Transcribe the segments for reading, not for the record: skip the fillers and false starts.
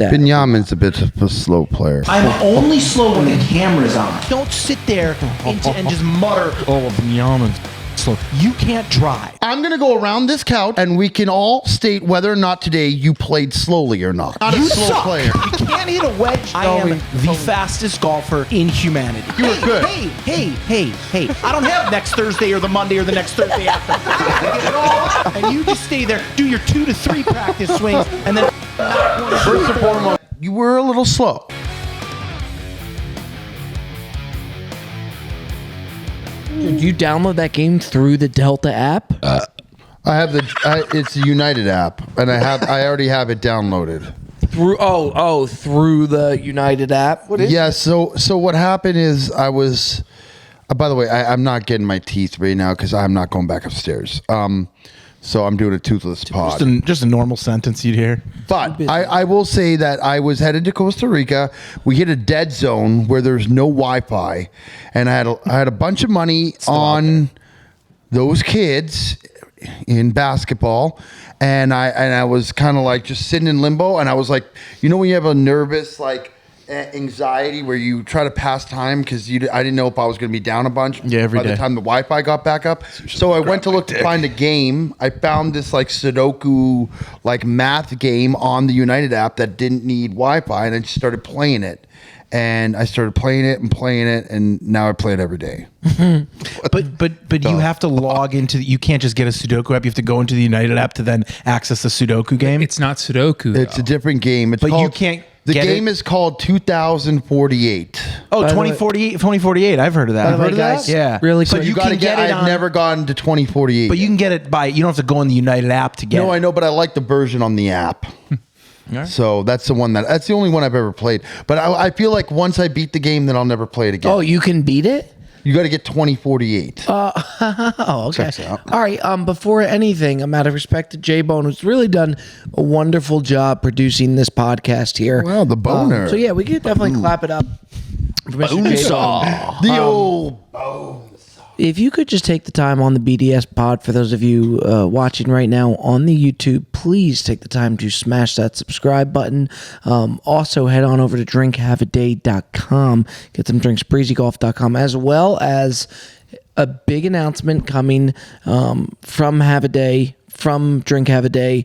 that. Binyamin's a bit of a slow player. I'm only slow when the camera's on. Don't sit there and just mutter, oh, Binyamin's slow. You can't drive. I'm going to go around this couch and we can all state whether or not today you played slowly or not. Not You a slow suck. player. You can't hit a wedge. I am the fastest golfer in humanity. You were good. Hey. I don't have next Thursday or the Monday or the next Thursday after. I get it all out. And you just stay there, do your 2 to 3 practice swings, and then First and foremost, you were a little slow. Did you download that game through the Delta app? I have it's a United app, and I already have it downloaded. Through the United app. What is? Yeah. So what happened is I was. By the way, I'm not getting my teeth right now because I'm not going back upstairs. So I'm doing a toothless pod. Just a normal sentence you'd hear. But I will say that I was headed to Costa Rica. We hit a dead zone where there's no Wi-Fi, and I had a bunch of money on those kids in basketball, and I was kind of like just sitting in limbo, and I was like, you know, when you have a nervous anxiety where you try to pass time because I didn't know if I was going to be down a bunch by the time the Wi-Fi got back up. So I went to look to find a game. I found this Sudoku math game on the United app that didn't need Wi-Fi, and I just started playing it. And I started playing it, and now I play it every day. But you have to log into. You can't just get a Sudoku app. You have to go into the United app to then access the Sudoku game. It's not Sudoku. It's a different game. But you can't. The game is called 2048. Oh, 2048. I've heard of that. By the way, guys, Yeah. really So quick. you got to get it. I've never gone to 2048. But you can get it by. You don't have to go in the United app to get it. No, I know, but I like the version on the app. Right. So that's the the only one I've ever played. But I feel like once I beat the game, then I'll never play it again. Oh, you can beat it? You got to get 2048. Oh, okay. Checks out. All right. Before anything, I'm out of respect to J-Bone, who's really done a wonderful job producing this podcast here. Well, the boner. So yeah, we could definitely clap it up for Mr. J-Bone. The old bone. If you could just take the time on the BDS pod, for those of you watching right now on the YouTube, please take the time to smash that subscribe button. Also, head on over to drinkhaveaday.com, get some drinks, breezygolf.com, as well as a big announcement coming from Have a Day, from Drink Have a Day,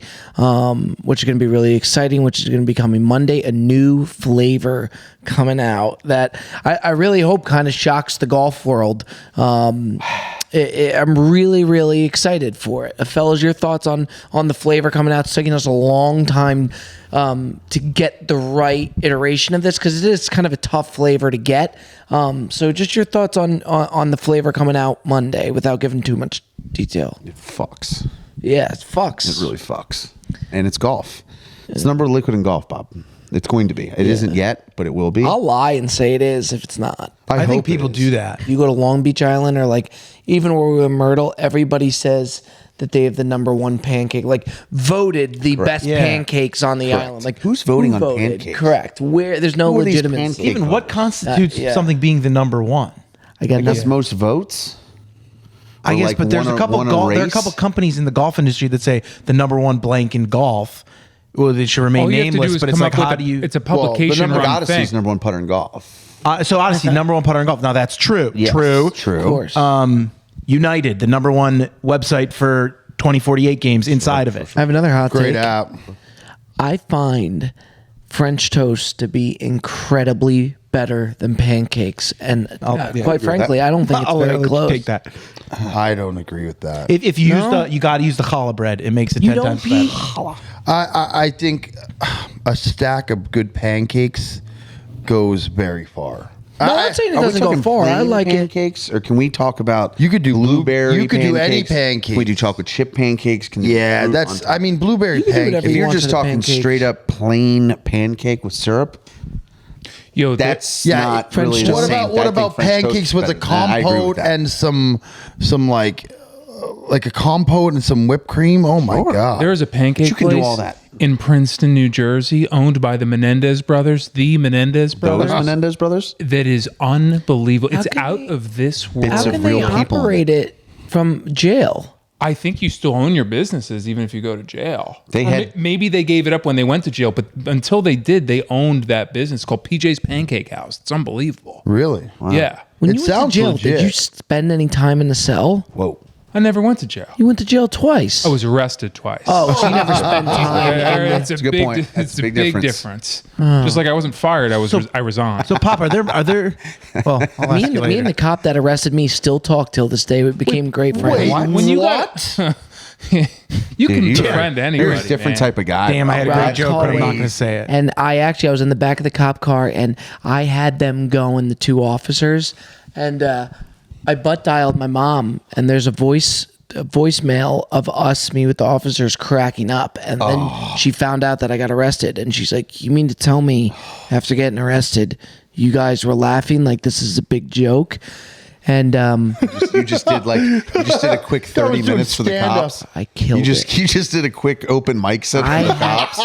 which is going to be really exciting, which is going to be coming Monday, a new flavor coming out that I really hope kind of shocks the golf world. I'm really, really excited for it. Fellas, your thoughts on the flavor coming out? It's taking us a long time to get the right iteration of this because it is kind of a tough flavor to get. So just your thoughts on the flavor coming out Monday without giving too much detail. It fucks. Yeah, it fucks. It really fucks. And it's golf. It's the number one liquid in golf, Bob. It's going to be. It isn't yet, but it will be. I'll lie and say it is if it's not. I think people do that. You go to Long Beach Island or even where we were in Myrtle, everybody says that they have the number one pancake, voted the best pancakes on the island. Who's voting on pancakes? Correct. Where there's no Who are these legitimacy. pancake Even what constitutes something being the number one? I guess most votes. I guess, but there's a couple. There are a couple companies in the golf industry that say the number one blank in golf. Well, they should remain nameless, but it's like, how do you? It's a publication the run thing. Odyssey's number one putter in golf. So Odyssey, number one putter in golf. Now that's true. Yes, true. True. Of course. United, the number one website for 2048 games inside of it. I have another hot take. Great app. I find French toast to be incredibly better than pancakes, and quite frankly, I don't think it's very close. Take that. I don't agree with that. If you use you got to use the challah bread. It makes it 10 times better. I think a stack of good pancakes goes very far. I'm not saying it doesn't go far. I like pancakes, or can we talk about? You could do blueberry. You could do any pancakes. pancake. Can we do chocolate chip pancakes? Can yeah, that's. I mean, blueberry pancakes. If you're just talking straight up plain pancake with syrup. Yo, that's not really the same. What about pancakes with a compote and some like a compote and some whipped cream? Oh my god! There is a pancake place do all that. in Princeton, New Jersey, owned by the Menendez brothers. The Menendez brothers. Those Menendez brothers. That is unbelievable. It's out of this world. How can they operate it from jail? I think you still own your businesses even if you go to jail. They had- maybe they gave it up when they went to jail, but until they did, they owned that business called PJ's Pancake House. It's unbelievable. Really? Yeah. When It you went to sounds jail, legit. did you spend any time in the cell? Whoa. I never went to jail. You went to jail twice. I was arrested twice. Oh, so you never spent time. It's a a good big, point. That's it's a a big big difference. difference. Just like I wasn't fired, I resigned. So, Pop, are there? Well, I'll Me ask and, you me later. and the cop that arrested me still talk till this day. We became great friends. Wait, When you what? you can Dude, befriend anybody. You're a different man. type of guy. Damn, I had a Rob great joke, but I'm not Coley. going to say it. And I was in the back of the cop car, and I had them going, the two officers, and I butt dialed my mom, and there's a voicemail of me with the officers cracking up, and then she found out that I got arrested, and she's like, "You mean to tell me after getting arrested, you guys were laughing like this is a big joke?" And You just did a quick 30 doing minutes for the stand-up. cops. I killed You it. just did a quick open mic set for the cops.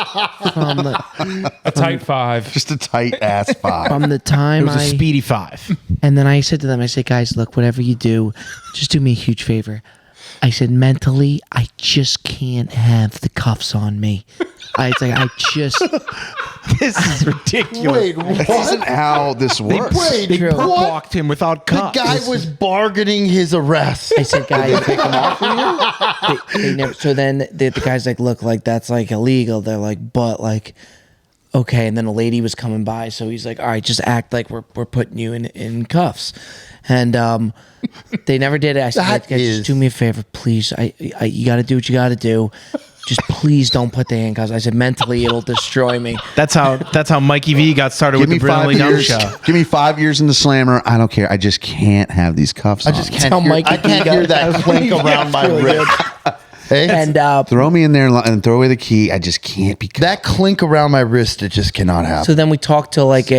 A tight 5. Just a tight ass five. From the time It was a speedy 5. And then I said to them, I said, guys, look, whatever you do, just do me a huge favor. I said, mentally, I just can't have the cuffs on me. I just. This is ridiculous. Wait, That what? isn't how this works. Wait, They True. perp what? walked him without The cuffs. guy was bargaining his arrest. I said, guys, they never. So then the guy's like, look, like that's like illegal. They're like, but like, okay. And then a lady was coming by, so he's like, all right, just act like we're putting you in cuffs. And they never did it. I said, That guys, is- just do me a favor, please. You got to do what you got to do. Just please don't put the handcuffs. I said, mentally, it'll destroy me. That's how Mikey V got started Give with me the 5 Brilliantly Dumb years. Show. Give me 5 years in the slammer. I don't care. I just can't have these cuffs. I just on. can't Tell hear, Mike I if you can't got- hear that clink around my really wrist. Hey? And Throw me in there and throw away the key. I just can't be. That clink around my wrist, it just cannot happen. so then we talked to like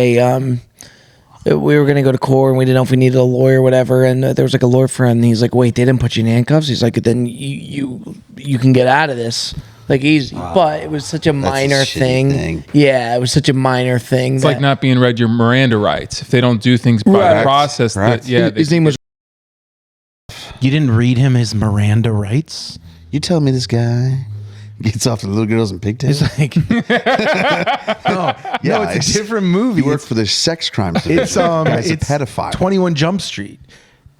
we were going to go to court and we didn't know if we needed a lawyer or whatever. And there was like a lawyer friend. And he's like, wait, they didn't put you in handcuffs? He's like, then you can get out of this. Like easy. But it was such a minor shitty thing. thing. Yeah, it was such a minor thing. It's like not being read your Miranda rights. If they don't do things by Right. the process, Correct. that yeah, his name was. You didn't read him his Miranda rights? You tell me this guy gets off the little girls and pigtails. It's like, no, it's a different movie. He worked for the sex crimes. It's Guy's it's a pedophile. 21 Jump Street.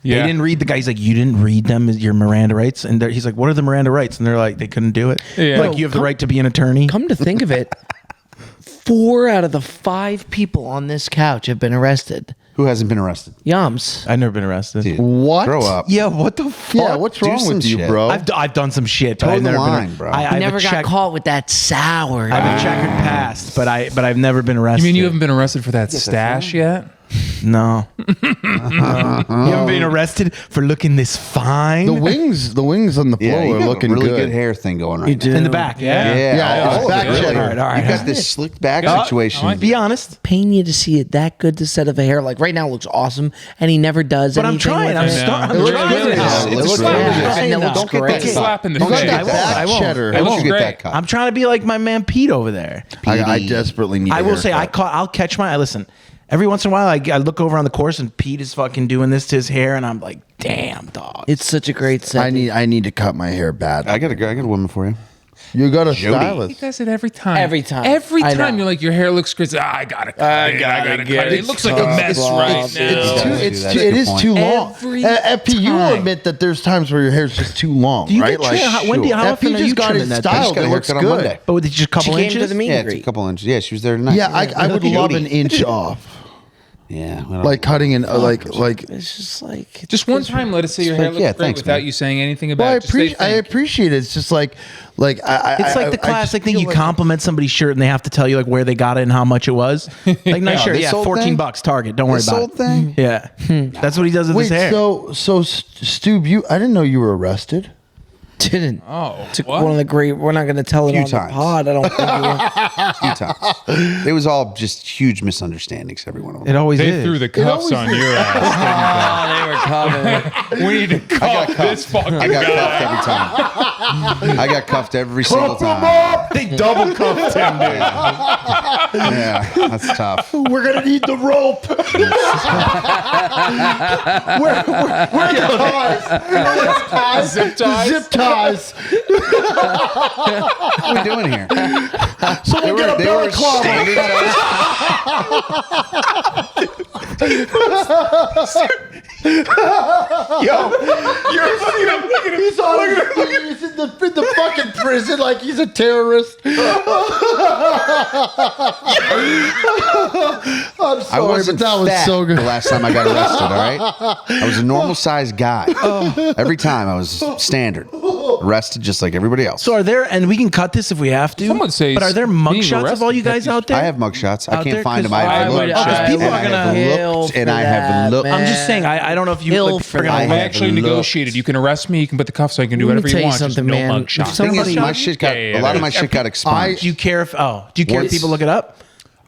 Yeah. They didn't read the guy. He's like, you didn't read them as your Miranda rights, and he's like, what are the Miranda rights? And they're like, they couldn't do it. Yeah. Like, you have the right to be an attorney. Come to think of it, 4 out of the 5 people on this couch have been arrested. Who hasn't been arrested? Yums. I've never been arrested. Dude, What? Grow up. Yeah, what the fuck? Yeah, what's Do wrong some with you, shit. bro? I've done some shit, but Toe I've the never line, been. bro. I I have never a got check, caught with that sour. I have a checkered past, but I've never been arrested. You mean you haven't been arrested for that stash yet? No. You haven't been arrested for looking this fine? the wings on the floor Yeah, you are got looking a really good. good hair thing going right You now. do. in the back, yeah? Yeah, all of back it, really. cheddar. All right, all right. You got this slicked back Yeah. situation. I like Be honest. Paying you to see it that good to set of a hair. Like right now it looks awesome, and he never does. But I'm anything trying. with I'm it. starting. It looks I'm good. trying. Yeah, It it looks looks really good. good. And it looks Don't get great. that Slap in the You got face. that back I won't. cheddar. Why don't looks you get great. that cut? I'm trying to be like my man Pete over there. I desperately need. I a will say haircut. I'll catch my. Listen, every once in a while I look over on the course and Pete is fucking doing this to his hair, and I'm like, damn, dog. It's such a great set. I need to cut my hair bad. I got a woman for you. You got a He stylist. does it every time. Every time. Every I know. time you're like, your hair looks crazy. I gotta cut it. I gotta cut it. It looks like a mess right now. It is too long. Every FP, you will time. admit that there's times where your hair's just too long, Do you right? get trimmed? How often FP are just you got trimming his that? I style. just got It a looks haircut on good. Monday. But with just a She couple came to inches. the meet Yeah, and it's a greet. couple inches. Yeah, she was there tonight. Yeah, I would love an inch off, Yeah. like cutting an like. It's just like Just one time, let us say your hair looks yeah, great thanks, without man. you saying anything about Well, it. Just say I thank you. appreciate it. It's just like I. It's like the classic thing. You compliment somebody's shirt and they have to tell you like where they got it and how much it was. Like nice shirt, this yeah, old $14 thing? Target. Don't worry This about old it. thing? Yeah, that's what he does with Wait, his hair. so Stu, I didn't know you were arrested. didn't. Oh, Took what? one of the great. We're not going to tell it Few on times. the pod. I don't think. A few times. It was all just huge misunderstandings, every one of them. It always They is. threw the cuffs on your ass. they were coming. We need to cuff this fucking I got guy. cuffed every time. I got cuffed every single time. They double cuffed him, dude. Yeah, that's tough. We're gonna need the rope. Where are the ties? Zip ties? Zip ties. guys. What are we doing here? Someone get a belly club. standing He's in the fucking prison like he's a terrorist. I'm sorry, I wasn't but that was fat so good. the last time I got arrested, all right? I was a normal sized guy. Every time I was standard. Arrested just like everybody else. So are there, and we can cut this if we have to. Some would say but are there being mugshots of all you guys arrested out there? I have mugshots. I Out can't there? find them. 'Cause I have I would- looked. because people and are I gonna have kill looked, for and I have that, looked. man. I'm just saying. I don't know if you Kill like, for are gonna that. I have actually looked. negotiated. You can arrest me. You can put the cuffs on. You can do Let me whatever tell you you want. just something, no man. mugshot. If Thing somebody- is, my shit got Yeah, a lot of my shit got expunged. Do you care if? Oh, do you care if Once- people look it up?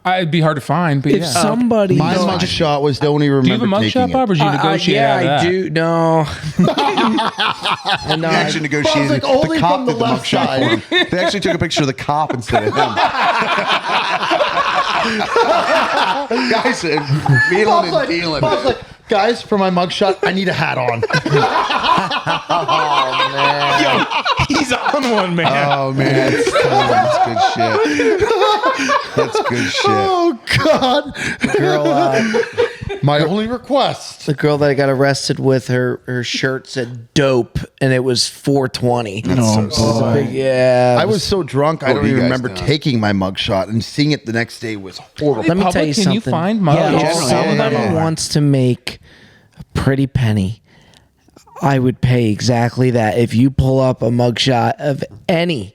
It'd be hard to find, but If yeah. somebody, My mugshot was don't even Do you have a remember mugshot, taking Bob, or it. did you negotiate yeah, out of that? I do. No, They actually negotiated. like, only the cop from the did the left mugshot side. for him. They actually took a picture of the cop instead of him. Guys, wheeling Bob's and like, dealing. Bob's like, guys, for my mugshot, I need a hat on. He's on one, man. Oh man, that's good shit. That's good shit. Oh God! My only request. the girl that I got arrested with, her shirt said "dope" and it was 420. Yeah, I was so drunk, I What don't were you even guys remember doing? taking my mugshot, and seeing it the next day was horrible. Let me Public, tell you can something. you find Yeah, mugs? if generally, somebody yeah. wants to make a pretty penny, I would pay exactly that. If you pull up a mugshot of any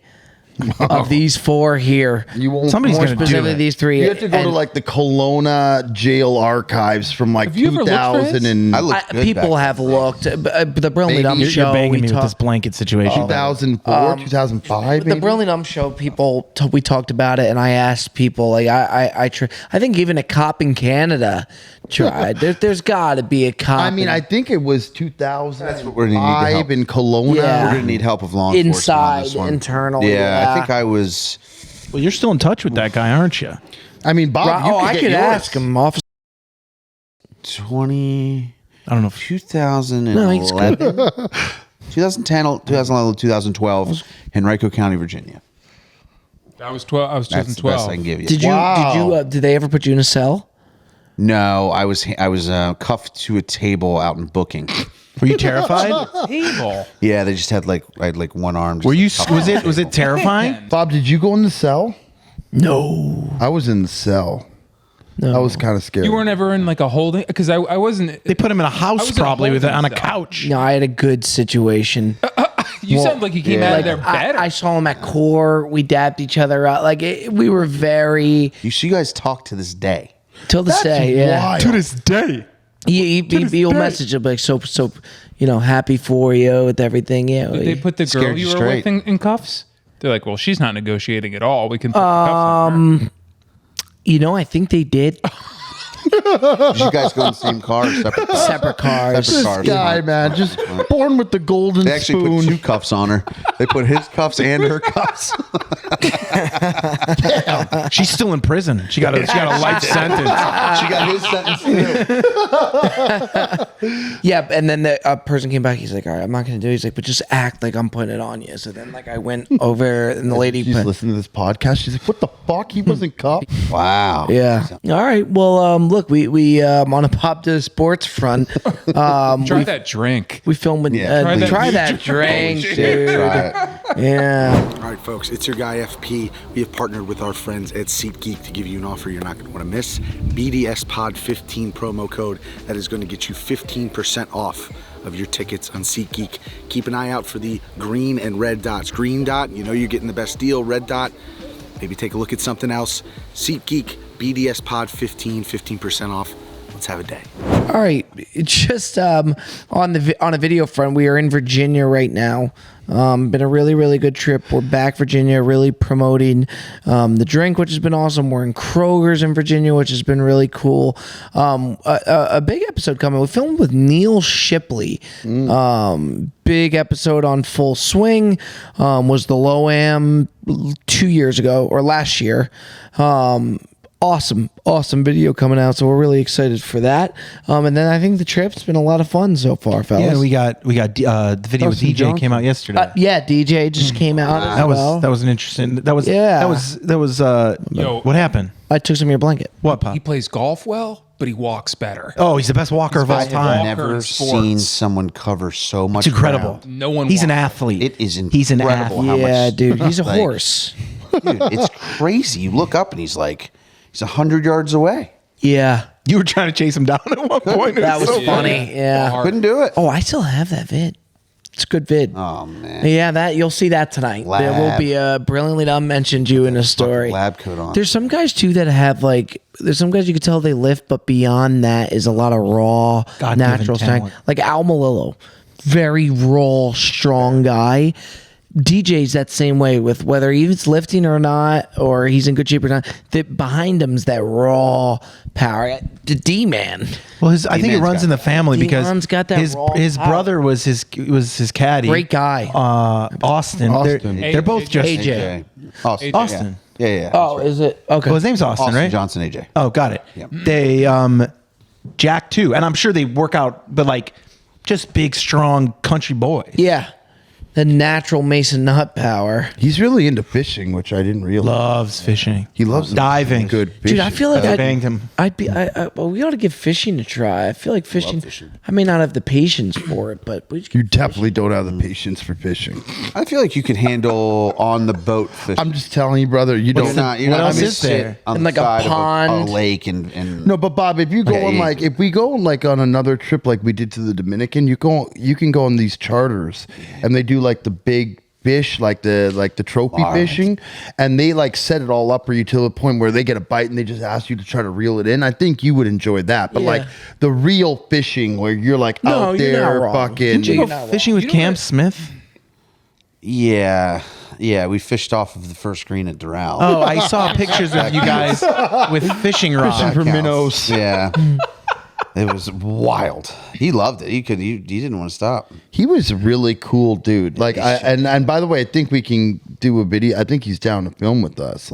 of these four here, You won't. Somebody's more gonna do specifically it. these three, You have to go to and like the Kelowna jail archives from like you ever looked for 2000 his? and I looked good people back have then. looked. The Brilliant Dumb Maybe Show. You're banging we me with talk- this blanket situation. 2004, 2005. the Maybe? Brilliant Dumb Show, we talked about it, and I asked people, like, I think even a cop in Canada tried. There's got to be a cop. I mean, in- I think it was 2005 we're gonna need to help. in Kelowna. Yeah. We're gonna need help of law enforcement on Inside, this one. internal, Yeah, yeah. I think I was. Well, you're still in touch with that guy, aren't you? I mean, Bob, you I get could yours. ask him, officer. 20, I don't know. If 2011, 2010, 2011, 2012, Henrico County, Virginia. That was 12. I was That's the best 2012. I can give you. Did you? Wow. Did they ever put you in a cell? No, I was cuffed to a table out in Booking. were you terrified? Table. Yeah, they just had I had like one arm. just, Were you? cuffed Was it terrifying? Bob, did you go in the cell? No. I was in the cell. No. I was kind of scared. You weren't ever in like a holding because I wasn't. They put him in a house was in a probably with it on a holding couch. No, I had a good situation. You sound like you came yeah. out of their bed. I saw him at core. We dabbed each other out. Like we were very You guys talk to this day. till this day. Yeah. wild. To this day. He'll message him like so happy for you with everything. Yeah. Did they put the girl Scared you you were straight. with in cuffs? They're like, well, she's not negotiating at all. We can put the cuffs on her. I think they did. Did you guys go in the same car or separate cars? Separate cars. Separate This cars. guy, man, just born with the golden They actually spoon. put two cuffs on her. They put his cuffs and her cuffs. She's still in prison. She got a life sentence. She got his sentence too. Yeah, and then a person came back. He's like, "All right, I'm not gonna do it." He's like, "But just act like I'm putting it on you." So then, like, I went over, and the lady, She's listening to this podcast. She's like, "What the fuck? He wasn't cuffed." Wow. yeah. All right. Well, look, we on a pop to the sports front. Try that drink. We filmed with Yeah, try please. that drink, Shit, dude. try it. Yeah. All right, folks, it's your guy FP. We have partnered with our friends at SeatGeek to give you an offer you're not going to want to miss. BDS Pod 15 promo code that is going to get you 15% off of your tickets on SeatGeek. Keep an eye out for the green and red dots. Green dot, you know you're getting the best deal. Red dot, maybe take a look at something else. SeatGeek, BDS Pod 15, 15% off. Let's have a day. All right, just on a video front, we are in Virginia right now. Been a really, really good trip. We're back Virginia, really promoting the drink, which has been awesome. We're in Kroger's in Virginia, which has been really cool. A big episode coming. We filmed with Neil Shipley. Big episode on Full Swing. Was the Low Am 2 years ago or last year. awesome video coming out. So we're really excited for that. And then I think the trip's been a lot of fun so far, fellas. Yeah, we got the video with DJ came out yesterday. Yeah, DJ just came out. As well. That was an interesting. That was Yo. what happened? I took some of your blanket. What, Pop? He plays golf well, but he walks better. Oh, he's the best walker of all I've time. never sports. seen someone cover so much. It's incredible. ground. No one He's an walks. athlete. It is He's an incredible athlete. how Yeah, much- dude, he's a like, horse. Dude, it's crazy. You look up and he's 100 yards away. Yeah, You were trying to chase him down at one point. that was so funny. Yeah. Couldn't do it. Oh, I still have that vid. It's a good vid. Oh man. Yeah, that you'll see that tonight. There will Lab. be a brilliantly done mentioned you in a story. lab coat on. There's some guys too that have there's some guys you could tell they lift, but beyond that is a lot of raw, God-given natural talent. strength. Like Al Malillo, very raw, strong guy. DJ's that same way with whether he's lifting or not, or he's in good shape or not. That behind him's that raw power. The D man. Well, I think it D-Man's runs got in the that. family because D-Man's got that his raw his power. brother was his caddy. Great guy. Austin. Austin. They're both just AJ. Austin. Austin. Yeah. Oh, is it okay? Well, his name's Austin, Austin right? Johnson, AJ. Oh, got it. Yep. They Jack too, and I'm sure they work out, but just big, strong country boys. Yeah. The natural Mason nut power. He's really into fishing, which I didn't realize. Loves fishing. He loves diving. Good fishing. Dude, I feel like I banged him. well, we ought to give fishing a try. I feel like fishing. I may not have the patience for it, but we just You definitely don't have the patience for fishing. I feel like you could handle on the boat fishing. I'm just telling you, brother. You You're don't. not. You're what not else gonna is sit there? on And the like a side of pond. a lake and No, but Bob, if you go Okay. on if we go on another trip like we did to the Dominican, you can go on these charters, and they do the big fish, the trophy fishing, and they set it all up for you to the point where they get a bite and they just ask you to try to reel it in. I think you would enjoy that, but Yeah. the real fishing where you're No, out you're there not wrong. bucking. Didn't you You're go not fishing with You know Cam what? Smith? yeah. We fished off of the first green at Doral. Oh, I saw pictures of you guys with fishing rods. Fishing for minnows. Yeah. It was wild. He loved it. He didn't want to stop. He was a really cool dude. And by the way, I think we can do a video. I think he's down to film with us,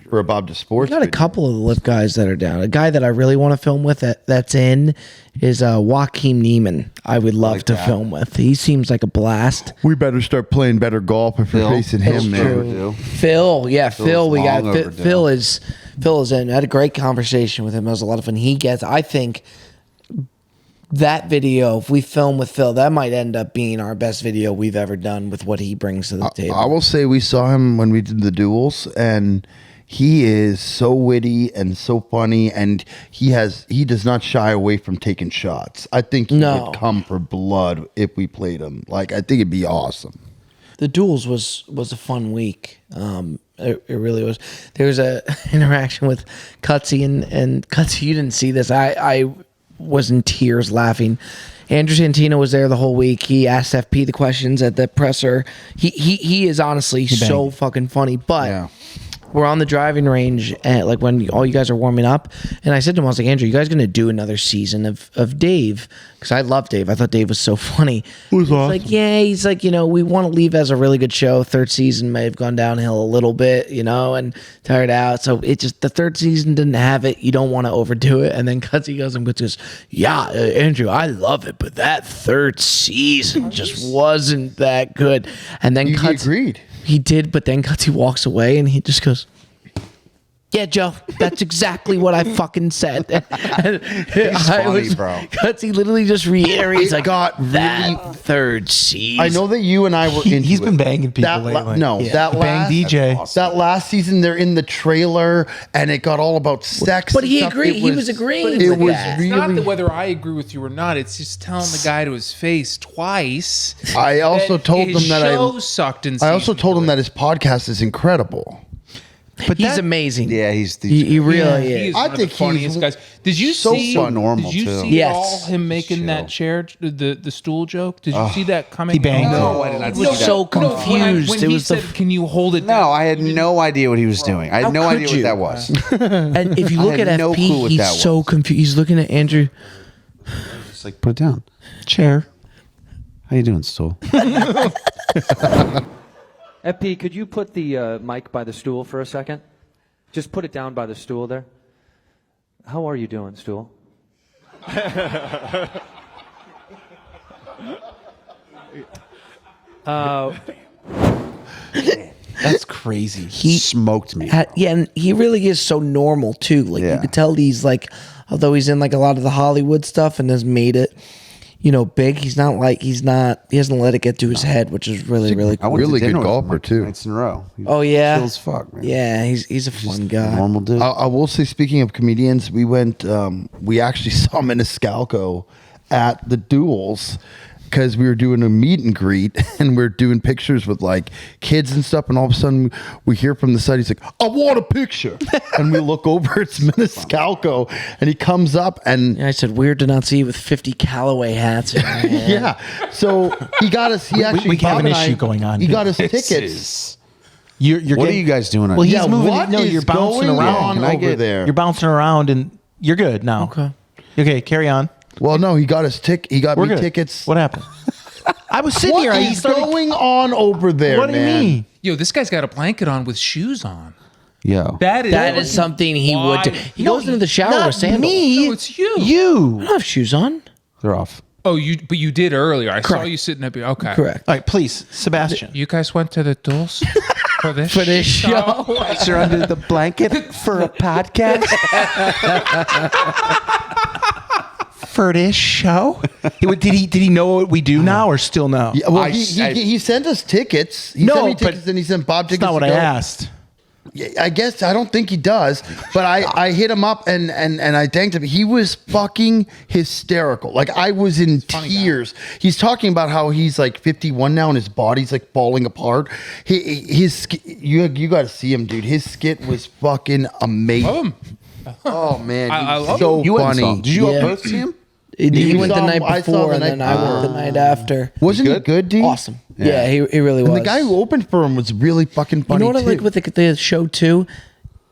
for a Bob to Sports. We got a video. couple of the lift guys that are down. A guy that I really want to film with that's in is Joaquin Neiman. I would love to film with. He seems like a blast. We better start playing better golf if Phil. we're facing Phil's him, true. man. Overdue. Phil, yeah, Phil. We got long overdue. Phil is in. I had a great conversation with him. It was a lot of fun. I think that video, if we film with Phil, that might end up being our best video we've ever done with what he brings to the table. I will say we saw him when we did the duels, and he is so witty and so funny, and he does not shy away from taking shots. I think he No. would come for blood if we played him. I think it'd be awesome. The duels was a fun week. It really was. There was a interaction with Cutsy and Cutsy. You didn't see this. I was in tears laughing. Andrew Santino was there the whole week. He asked FP the questions at the presser. He is honestly so fucking funny. But Yeah. we're on the driving range at when all you guys are warming up, and I said to him, I was like, Andrew, you guys gonna do another season of Dave? Because I love Dave. I thought Dave was so funny. He's awesome. like, yeah, he's like, we want to leave as a really good show. Third season may have gone downhill a little bit, and tired out. So it just, the third season didn't have it. You don't want to overdo it. And then Cutsy goes and goes, yeah, Andrew, I love it, but that third season just wasn't that good. And then He agreed. He did, but then Cutsy walks away and he just goes, yeah, Joe, that's exactly what I fucking said. He's funny, bro. Cutsy literally just reiterates, It got that really- third season. I know that you and I were into He's been it. banging people That lately. no, Yeah. that Bang last DJ. That last season, they're in the trailer, and it got all about sex. But and he stuff. agreed. It He was agreeing It with was that. really. It's not that whether I agree with you or not. It's just telling the guy to his face twice. I also that told his him that show sucked in I also season told him three. that his podcast is incredible. But He's amazing. Yeah, he's He really He is. is I one of think the funniest he's guys. Did you so see? normal, Did you too. see Yes. all him making that chair, the stool joke? Did you see that coming? He banged No, I did not He see was that. so When confused. It he was said, "Can you hold it?" No, down?" I had no idea what he was doing. I had no could idea you? what that was. and if you I look had at no FP, clue what he's that so was. confused. He's looking at Andrew. Just put it down. chair. How you doing, Stool? FP, could you put the mic by the stool for a second? Just put it down by the stool there. How are you doing, Stool? That's crazy. He Smoked me. yeah, and he really is so normal too. Like you Yeah. could tell he's like, although he's in like a lot of the Hollywood stuff and has made it, big. He hasn't let it get to his head, which is really I cool. went to Really dinner good with him, golfer, like, too. 2 nights in a row. Oh yeah, Chill as fuck, man. yeah. He's a fun guy. Normal dude. I will say, speaking of comedians, we went. We actually saw Maniscalco at the Duels because we were doing a meet and greet and we're doing pictures with like kids and stuff. And all of a sudden, we hear from the side, he's like, "I want a picture," and we look over, it's Maniscalco, and he comes up and. I said, weird to not see you with 50 Callaway hats. Yeah, so he got us. He actually we have Bob an and I- issue going on He here. got us This tickets. is- You're What are getting- you guys doing? Well, he's Yeah, moving. what No, is you're bouncing going around. on Can I over get- there? You're bouncing around, and you're good now. Okay. Okay, carry on. Well, no, he got us He got We're me good. tickets. What happened? I was sitting What here. is going on over there? What do you man? mean? Yo, this guy's got a blanket on with shoes on. Yo. That That is something he would do. He goes into the shower Not with sandals. me. No, it's you. I You. don't have shoes on. They're off. Oh, but you did earlier. I saw Correct. you sitting up here. Okay. Correct. All right, please, Sebastian. You guys went to the duels for this For this show. You're under the blanket for a podcast. For this show, did he know what we do now or still no? Yeah, well, I- he sent us tickets. He No, sent me but tickets, and he sent Bob tickets. That's not what to I go. asked. Yeah, I guess I don't think he does, but I hit him up and I thanked him. He was fucking hysterical. Like I was in tears. He's talking about how he's like 51 now and his body's like falling apart. You got to see him, dude. His skit was fucking amazing. Oh man, I he's love so You went and saw funny. him. Did you Yeah. both see him? He You went the saw night him- I saw before, the and then night I went the night after. Wasn't he good, dude? Awesome. Yeah, he really was. And the guy who opened for him was really fucking you funny. know what I too. like with the show too?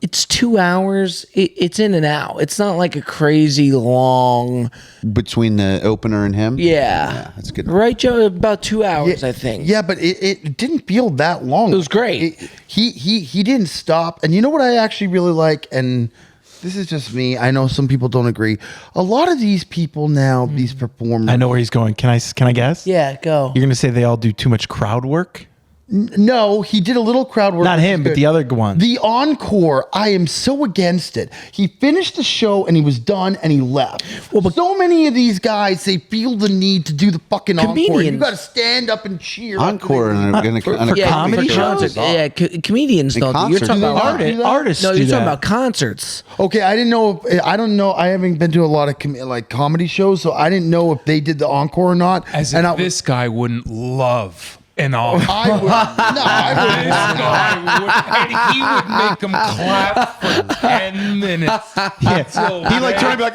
It's 2 hours. It's in and out. It's not like a crazy long. Between the opener and him? Yeah, that's good. Right, Joe? About 2 hours, I think. Yeah, but it didn't feel that long. It was great. He didn't stop. And you know what I actually really like? And this is just me. I know some people don't agree. A lot of these people now, these performers. I know where he's going. Can I guess? Yeah, go. You're gonna say they all do too much crowd work? No, he did a little crowd work. Not which him, is but good. the other one. The encore, I am so against it. He finished the show and he was done and he left. Well, but- so many of these guys, they feel the need to do the fucking encore. You Comedians- got to stand up and cheer. Encore and for comedy for shows? concerts. Yeah, comedians don't. You're concerts. talking Do about they not Artists, do that? artists No, do you're talking that. about concerts. Okay, I didn't know. I don't know. I haven't been to a lot of comedy shows, so I didn't know if they did the encore or not. As and if this guy wouldn't love an offer. I would. No, I This guy would, and he would make them clap for 10 minutes. Yeah. He like turned to be like,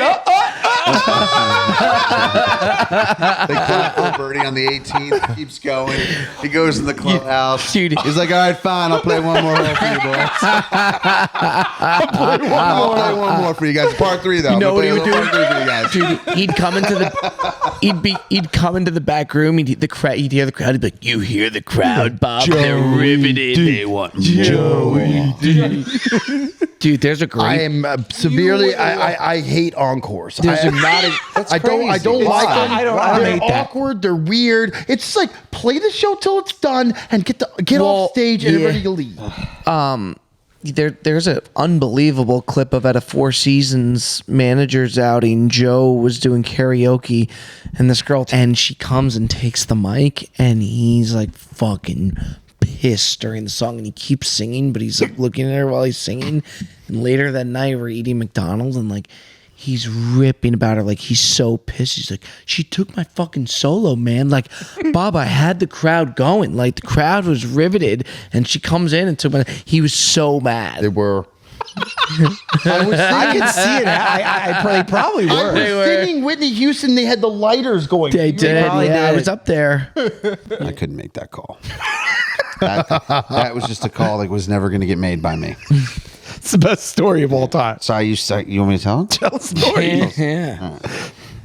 They clap for Birdie on the 18th. Keeps going. He goes in the clubhouse. Dude. He's like, all right, fine. I'll play one more hole for you, boys. I'll play one more for you guys. Part 3, though. You know I'm what he gonna would play a do? little part 3 for you guys. Dude, he'd come into the he'd come into the back room. He'd hear the crowd. He'd be like, "You hear the crowd, Bob? They're riveted. They want more." Dude, there's a great. I am severely. I hate encores. I am not. I don't crazy. like them. I don't They're hate that. awkward. They're weird. It's just like play the show till it's done and get Well, off stage and yeah. everybody to leave. There's an unbelievable clip of at a Four Seasons managers outing. Joe was doing karaoke, and this girl, and she comes and takes the mic, and he's like fucking pissed during the song, and he keeps singing, but he's like looking at her while he's singing. And later that night, we're eating McDonald's, and like he's ripping about her, like he's so pissed. He's like, "She took my fucking solo, man. Like, Bob, I had the crowd going. Like the crowd was riveted, and she comes in and took my." He was so mad. They were. I can see it. I probably I were. was singing Whitney Houston. They had the lighters going. They did. probably Yeah, did. I was up there. I couldn't make that call. That was just a call that was never going to get made by me. It's the best story of all time. So you want me to tell it? Tell a story. Yeah.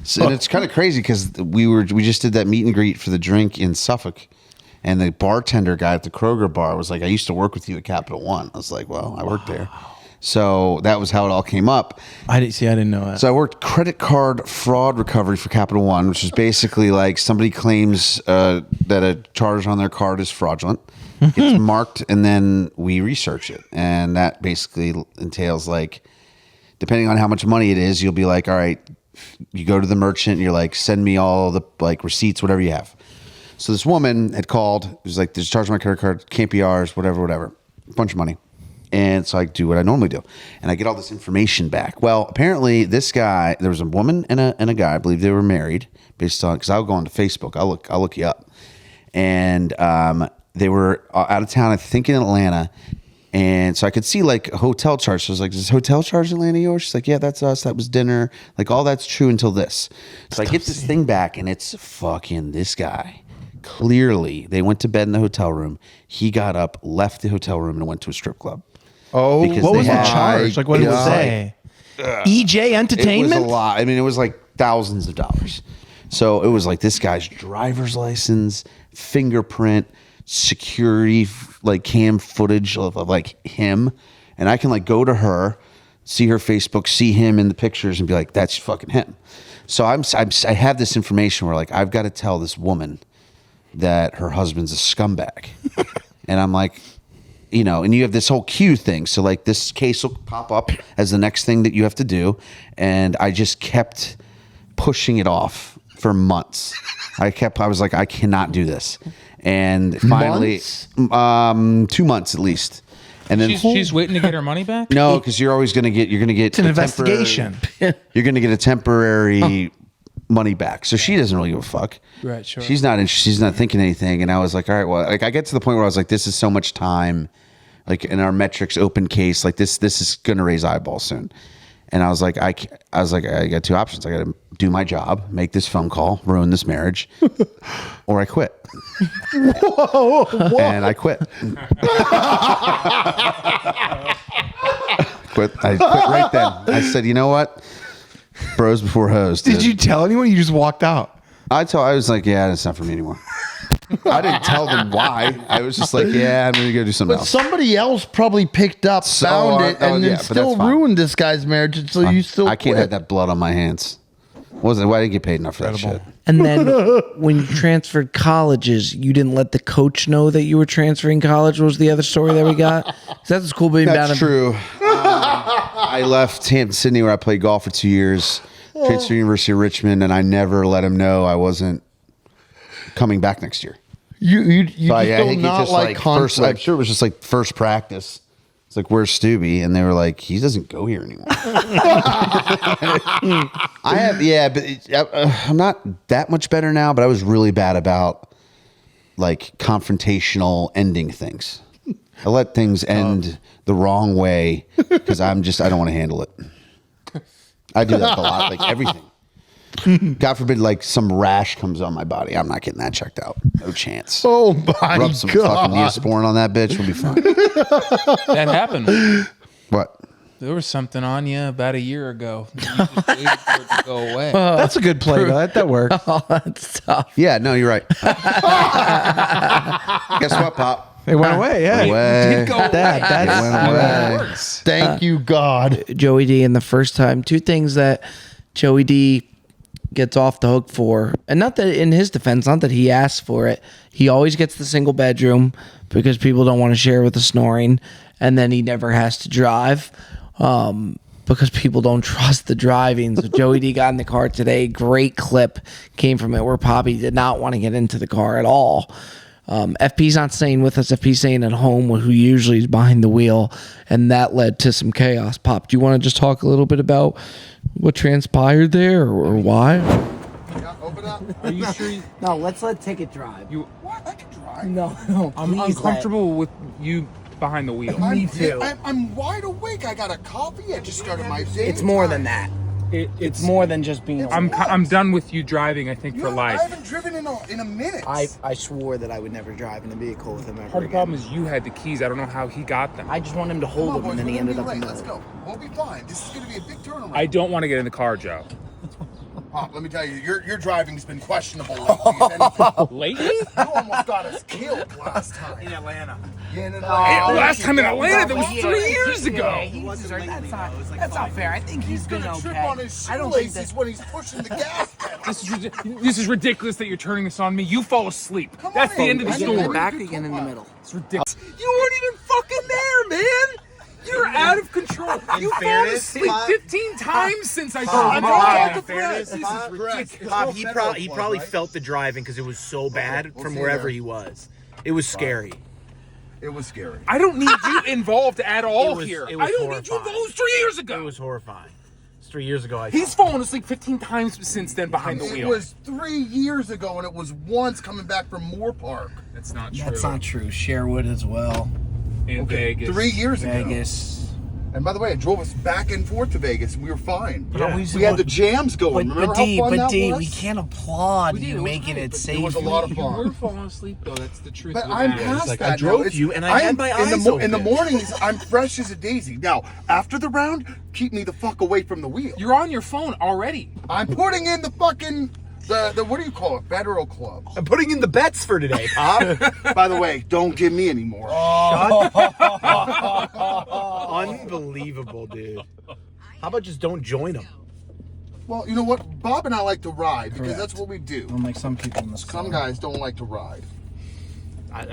So, and it's kind of crazy because we just did that meet and greet for the drink in Suffolk, and the bartender guy at the Kroger bar was like, "I used to work with you at Capital One." I was like, "Well, I worked there." So that was how it all came up. I didn't know that. So I worked credit card fraud recovery for Capital One, which is basically like somebody claims that a charge on their card is fraudulent. It's marked, and then we research it. And that basically entails like, depending on how much money it is, you'll be like, all right, you go to the merchant and you're like, send me all the like receipts, whatever you have. So this woman had called. It was like, there's a charge on my credit card, can't be ours, whatever. A bunch of money. And so I do what I normally do. And I get all this information back. Well, apparently this guy, there was a woman and a guy, I believe they were married, based on, because I'll go onto Facebook. I'll look you up. And they were out of town, I think in Atlanta. And so I could see like a hotel charge. So I was like, is this hotel charge in Atlanta yours? She's like, yeah, that's us. That was dinner. Like all that's true until this. So I get this thing back and it's fucking this guy. Clearly, they went to bed in the hotel room. He got up, left the hotel room, and went to a strip club. Oh, Because What they was the had- charge? Like, what did it God. say? EJ Entertainment? It was a lot. I mean, it was like thousands of dollars. So it was like this guy's driver's license, fingerprint, security, like cam footage of like him. And I can like go to her, see her Facebook, see him in the pictures and be like, that's fucking him. So I have this information where like, I've got to tell this woman that her husband's a scumbag. And I'm like, you know, and you have this whole queue thing. So like this case will pop up as the next thing that you have to do. And I just kept pushing it off for months. I was like, I cannot do this. And finally, 2 months at least. And then She's waiting to get her money back? no, because you're going to get It's an investigation. You're going to get a temporary money back. So she doesn't really give a fuck. Right, sure. She's not interested. She's not thinking anything. And I was like, all right, well, like I get to the point where I was like, this is so much time. Like in our metrics open case, like this is going to raise eyeballs soon. And I was like, I got two options. I got to do my job, make this phone call, ruin this marriage, or I quit. And I quit. I quit right then. I said, you know what? Bros before hoes. Did dude. you tell anyone? You just walked out. I was like, yeah, it's not for me anymore. I didn't tell them why. I was just like, yeah, I'm going to go do something But else. somebody else probably picked up, found it, and then yeah, but still that's fine. ruined this guy's marriage. So you still I can't quit. have that blood on my hands. Why didn't get paid enough for that shit? And then when you transferred colleges, you didn't let the coach know that you were transferring college was the other story that we got. 'Cause that's cool being down That's in true. I left Hampton, Sydney, where I played golf for 2 years, transferred to University of Richmond, and I never let him know I wasn't coming back next year. You just But yeah, I do think not just like first. I'm conflict. sure it was just like first practice. It's like, where's Stubby? And they were like, he doesn't go here anymore. I'm not that much better now, but I was really bad about like confrontational ending things. I let things end the wrong way because I don't want to handle it. I do that a lot, like everything. God forbid, like some rash comes on my body. I'm not getting that checked out. No chance. Oh my Rub some God. fucking Neosporin on that bitch. We'll be fine. That happened. What? There was something on you about a year ago. You just waited for it to go away. That's a good play, though. That worked. Oh, that's tough. Yeah, no, you're right. Guess what, Pop? It went away. Yeah. Went away. Did go away. That's It went away. Thank you, God. Joey D in the first time. Two things that Joey D gets off the hook for, and not that in his defense, not that he asked for it. He always gets the single bedroom because people don't want to share with the snoring, and then he never has to drive because people don't trust the driving. So Joey D got in the car today. Great clip came from it where Poppy did not want to get into the car at all. FP's not staying with us. FP's staying at home, who usually is behind the wheel, and that led to some chaos. Pop, do you want to just talk a little bit about what transpired there or why? Open up. Are you sure? No, let's let Ticket drive. What? I can drive. No, I'm please uncomfortable with you behind the wheel. Me too. I'm wide awake. I got a coffee. I just started my day. It's more than that. It's more than just being. I'm done with you driving. I think for life. I haven't driven in a minute. I swore that I would never drive in a vehicle with him ever Part of the again. problem is you had the keys. I don't know how he got them. I just want him to Come hold on, them, boys, and then we're he gonna ended be up in late. the Let's go. We'll be fine. This is gonna be a big turnaround. I don't want to get in the car, Joe. Pop, let me tell you, your driving's been questionable lately. Lately? You almost got us killed last time. In Atlanta. Yeah, in Last time in Atlanta, that was 3 years ago. That's not fair. I think he's been Trip okay. on his I don't think shoelaces when he's pushing the gas pedal. This is ridiculous that you're turning this on me. You fall asleep. Come That's on, the end of the I didn't story. back again in the middle. It's ridiculous. You weren't even fucking there, man. You're out of control. You've fallen asleep 15 times since I told you. This is ridiculous. He probably felt the driving because it was so bad from wherever he was. It was scary. It was scary. I don't need you involved at all here. It was I don't need you involved. It was 3 years ago. It was horrifying. It's 3 years ago. He's fallen asleep 15 times since then behind the It wheel. was 3 years ago, and it was once coming back from Moore Park. That's not true. That's not true. Sherwood as well. In Vegas. 3 years ago. Vegas. And by the way, it drove us back and forth to Vegas, and we were fine. Yeah. We had the jams going. Remember how fun that was? we can't applaud We did, you it was making great, it but safe. It was a lot of You fun. were falling asleep, though. That's the truth. But of the I'm matter. past like, that I drove now. It's- you, and I had my eyes in the open. mornings, I'm fresh as a daisy. Now, after the round, keep me the fuck away from the wheel. You're on your phone already. I'm putting in the fucking the what do you call it? Federal club. I'm putting in the bets for today, Pop. By the way, don't give me any more. Unbelievable, dude. How about just don't join them? Well, you know what? Bob and I like to ride because that's what we do. Unlike some people in this Some guys don't like to ride.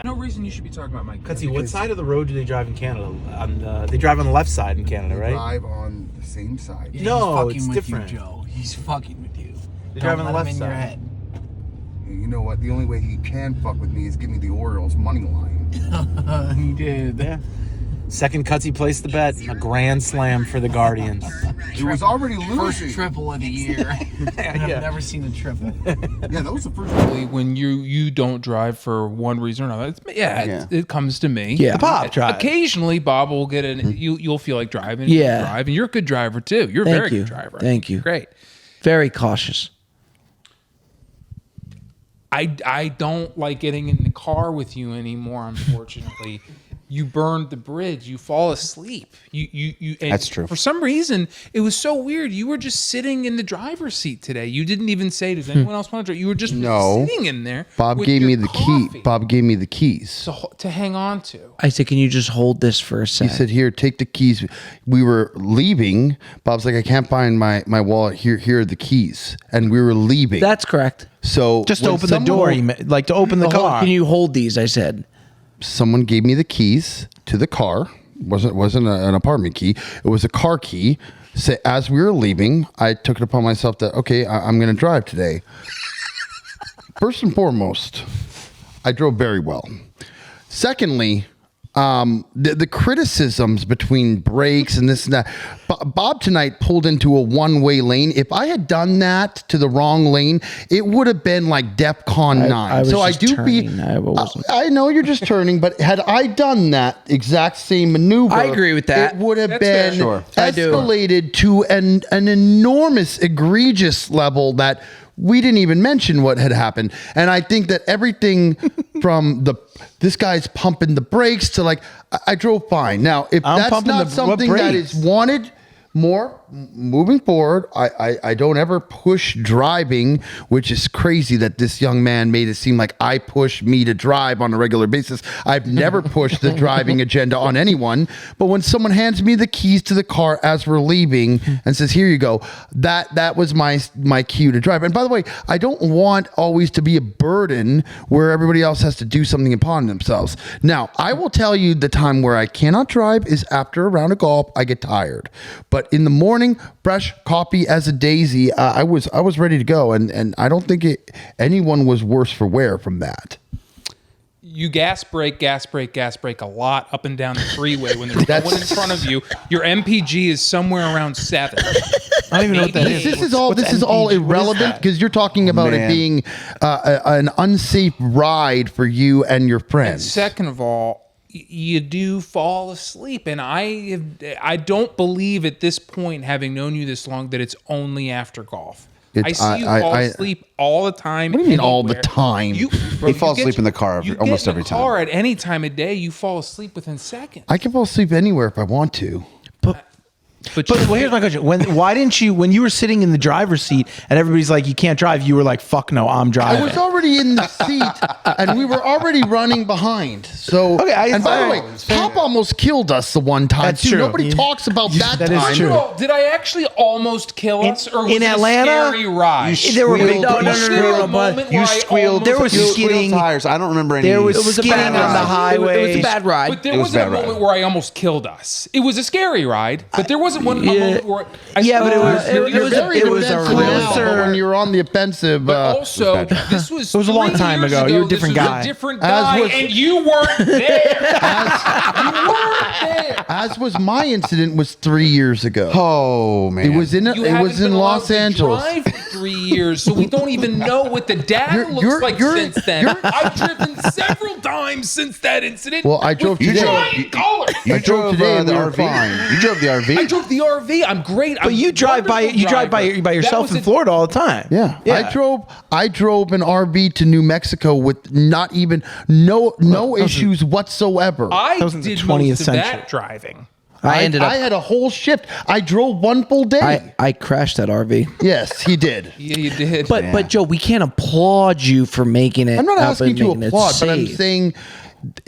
No reason you should be talking about my car. Cutzy, what side of the road do they drive in Canada? They drive on the left side in Canada, right? Drive on the same side. No, it's different. Joe. He's fucking with you. They drive on the left in your side. head. You know what? The only way he can fuck with me is give me the Orioles money line. He did. Yeah. Second Cutzy placed the bet. A grand slam for the Guardians. He was already losing. First triple of the year. I've never seen a triple. Yeah, that was the first one. When you don't drive for one reason or another, it comes to me. Yeah. Bob drive. Occasionally, Bob will get in. You'll feel like driving. Yeah. You'll drive, and you're a good driver too. You're a Thank very you. good driver. Thank you. Great. Very cautious. I don't like getting in the car with you anymore. Unfortunately, you burned the bridge. You fall asleep. You. And That's true. For some reason, it was so weird. You were just sitting in the driver's seat today. You didn't even say, "Does anyone else want to drive?" You were just sitting in there. Bob with gave your me the coffee key. Bob gave me the keys. to hang on to. I said, can you just hold this for a He sec? said, "Here, take the keys." We were leaving. Bob's like, "I can't find my wallet. Here are the keys." And we were leaving. That's correct. So Just to when open the door, like to open the car. Can you hold these? I said. someone gave me the keys to the car. Wasn't an apartment key. It was a car key. So as we were leaving, I took it upon myself that, okay, I'm going to drive today. First and foremost, I drove very well. Secondly, the criticisms between brakes and this and that. Bob tonight pulled into a one-way lane. If I had done that to the wrong lane, it would have been like DEFCON 9. I was just turning. I know you're just turning, but had I done that exact same maneuver, I agree with that. It would have That's fair. been Sure. I do. escalated to an enormous, egregious level that we didn't even mention what had happened. And I think that everything from this guy's pumping the brakes to like, I drove fine. Now, if I'm that's pumping not the- something what that brakes? is wanted more moving forward, I don't ever push driving, which is crazy that this young man made it seem like I push me to drive on a regular basis. I've never pushed the driving agenda on anyone, but when someone hands me the keys to the car as we're leaving and says, "Here you go," that was my cue to drive. And by the way, I don't want always to be a burden where everybody else has to do something upon themselves. Now, I will tell you the time where I cannot drive is after a round of golf. I get tired, but in the morning, fresh coffee as a daisy, I was ready to go, and I don't think anyone was worse for wear from that. You gas brake a lot up and down the freeway when there's no one in front of you. Your MPG is somewhere around 7. I don't even know what that is. This is all irrelevant because you're talking about it being an unsafe ride for you and your friends. Second of all, you do fall asleep, and I don't believe at this point, having known you this long, that it's only after golf. I see you fall asleep all the time. What do you mean all the time? He falls asleep in the car almost every time. Car at any time of day, you fall asleep within seconds. I can fall asleep anywhere if I want to. But well, here's my question: why didn't you, when you were sitting in the driver's seat and everybody's like, "You can't drive," you were like, "Fuck no, I'm driving." I was already in the seat, and we were already running behind. So, Okay, and by the way, Pop almost killed us the one time. That's too. true. Nobody talks about that That time. is true. Bro, did I actually almost kill us, or was in it Atlanta? a scary ride? There were big, squealed. no, Was there a moment You where I squealed. almost There was You skidding. squealed tires. I don't remember any. There was It was a skidding bad on the ride. highway. It was a bad ride. But there It was wasn't a a bad moment ride. where I almost killed us. It was a scary ride, but there wasn't a moment where but You're very it was a defensive now, closer- but when you're on the offensive. also, this was It was a long 3 time years ago. You're a different this was guy. A different As guy, was- and you weren't there. You weren't there. as was my incident was 3 years ago. Oh man, It was in You it haven't was in been allowed Los to Angeles. drive for 3 years, so we don't even know what the data You're- looks like you're- since then. you're- I've driven several times since that incident. Well, I drove with today. flying colors. You I drove today and the we were RV. fine. You drove the RV. I drove the RV. I'm great. But you drive by yourself in Florida all the time. Yeah. I drove an RV to New Mexico with not even no issues whatsoever. I That was in the did 20th most of century. that driving. I ended up. I had a whole shift. I drove one full day. I crashed that RV. Yes, he did. Yeah, you did. But Joe, we can't applaud you for making it. I'm not up asking and you to making it applaud, but I'm safe. saying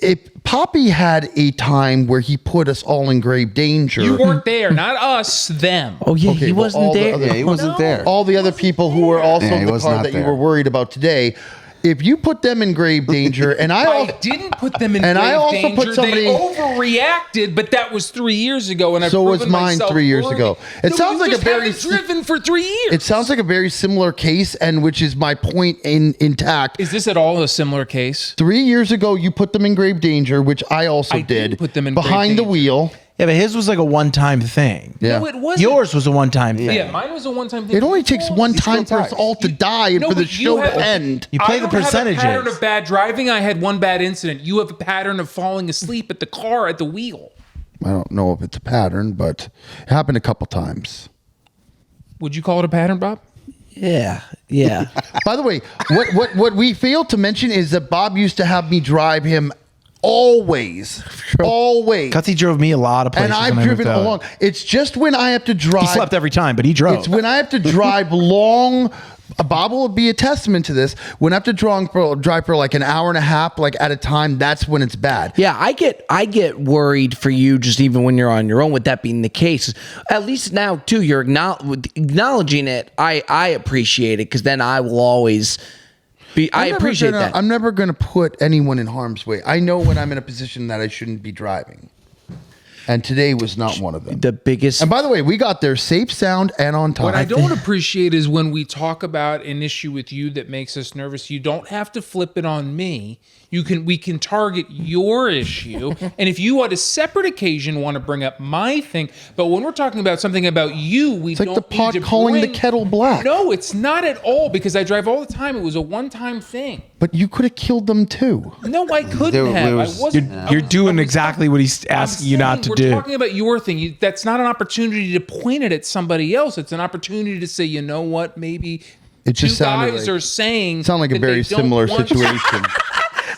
if Poppy had a time where he put us all in grave danger. you weren't there, not us, them. Oh yeah, Okay, he well, wasn't all the there. other- Yeah, he wasn't there. all the other people who were also Yeah, he in the was car not that you there. were worried about today, if you put them in grave danger, and I didn't put them in and grave I also danger. put somebody- They overreacted, but that was 3 years ago, and I've So was proven mine myself 3 years worthy. ago. It No, sounds you like a just very haven't driven for 3 years. it sounds like a very similar case, and which is my point intact. Is this at all a similar case? 3 years ago, you put them in grave danger, which I also I did put them in grave behind the danger. wheel. Yeah, but his was like a one-time thing. Yeah. No, it wasn't. Yours was a one-time thing. Yeah, mine was a one-time thing. It only takes one time for us tires. all to die and No, for the but you show have- to end. You play I the don't percentages. have a pattern of bad driving. I had one bad incident. You have a pattern of falling asleep at the car at the wheel. I don't know if it's a pattern, but it happened a couple times. Would you call it a pattern, Bob? Yeah. By the way, what we failed to mention is that Bob used to have me drive him always. Cutsy drove me a lot of places. And I've when I driven moved out. along. It's just when I have to drive. He slept every time, but he drove. It's when I have to drive long. Bob will be a testament to this. When I have to drive for like an hour and a half, like at a time, that's when it's bad. Yeah, I get worried for you just even when you're on your own with that being the case. At least now too, you're acknowledging it. I appreciate it because then I will always be. I appreciate that. I'm never going to put anyone in harm's way. I know when I'm in a position that I shouldn't be driving. And today was not one of them. The biggest. And by the way, we got there safe, sound, and on time. What I don't appreciate is when we talk about an issue with you that makes us nervous, you don't have to flip it on me. We can target your issue. And if you on a separate occasion want to bring up my thing, but when we're talking about something about you, we It's like don't the pot need to calling the bring- kettle black. No, it's not at all because I drive all the time. It was a one-time thing. But you could have killed them too. No, I couldn't There have. was- I wasn't. You're doing exactly what he's I'm asking you not to saying do. We're talking about your thing. That's not an opportunity to point it at somebody else. It's an opportunity to say, you know what, maybe It just two sounded guys like- are saying Sound like a that very they don't similar want- situation.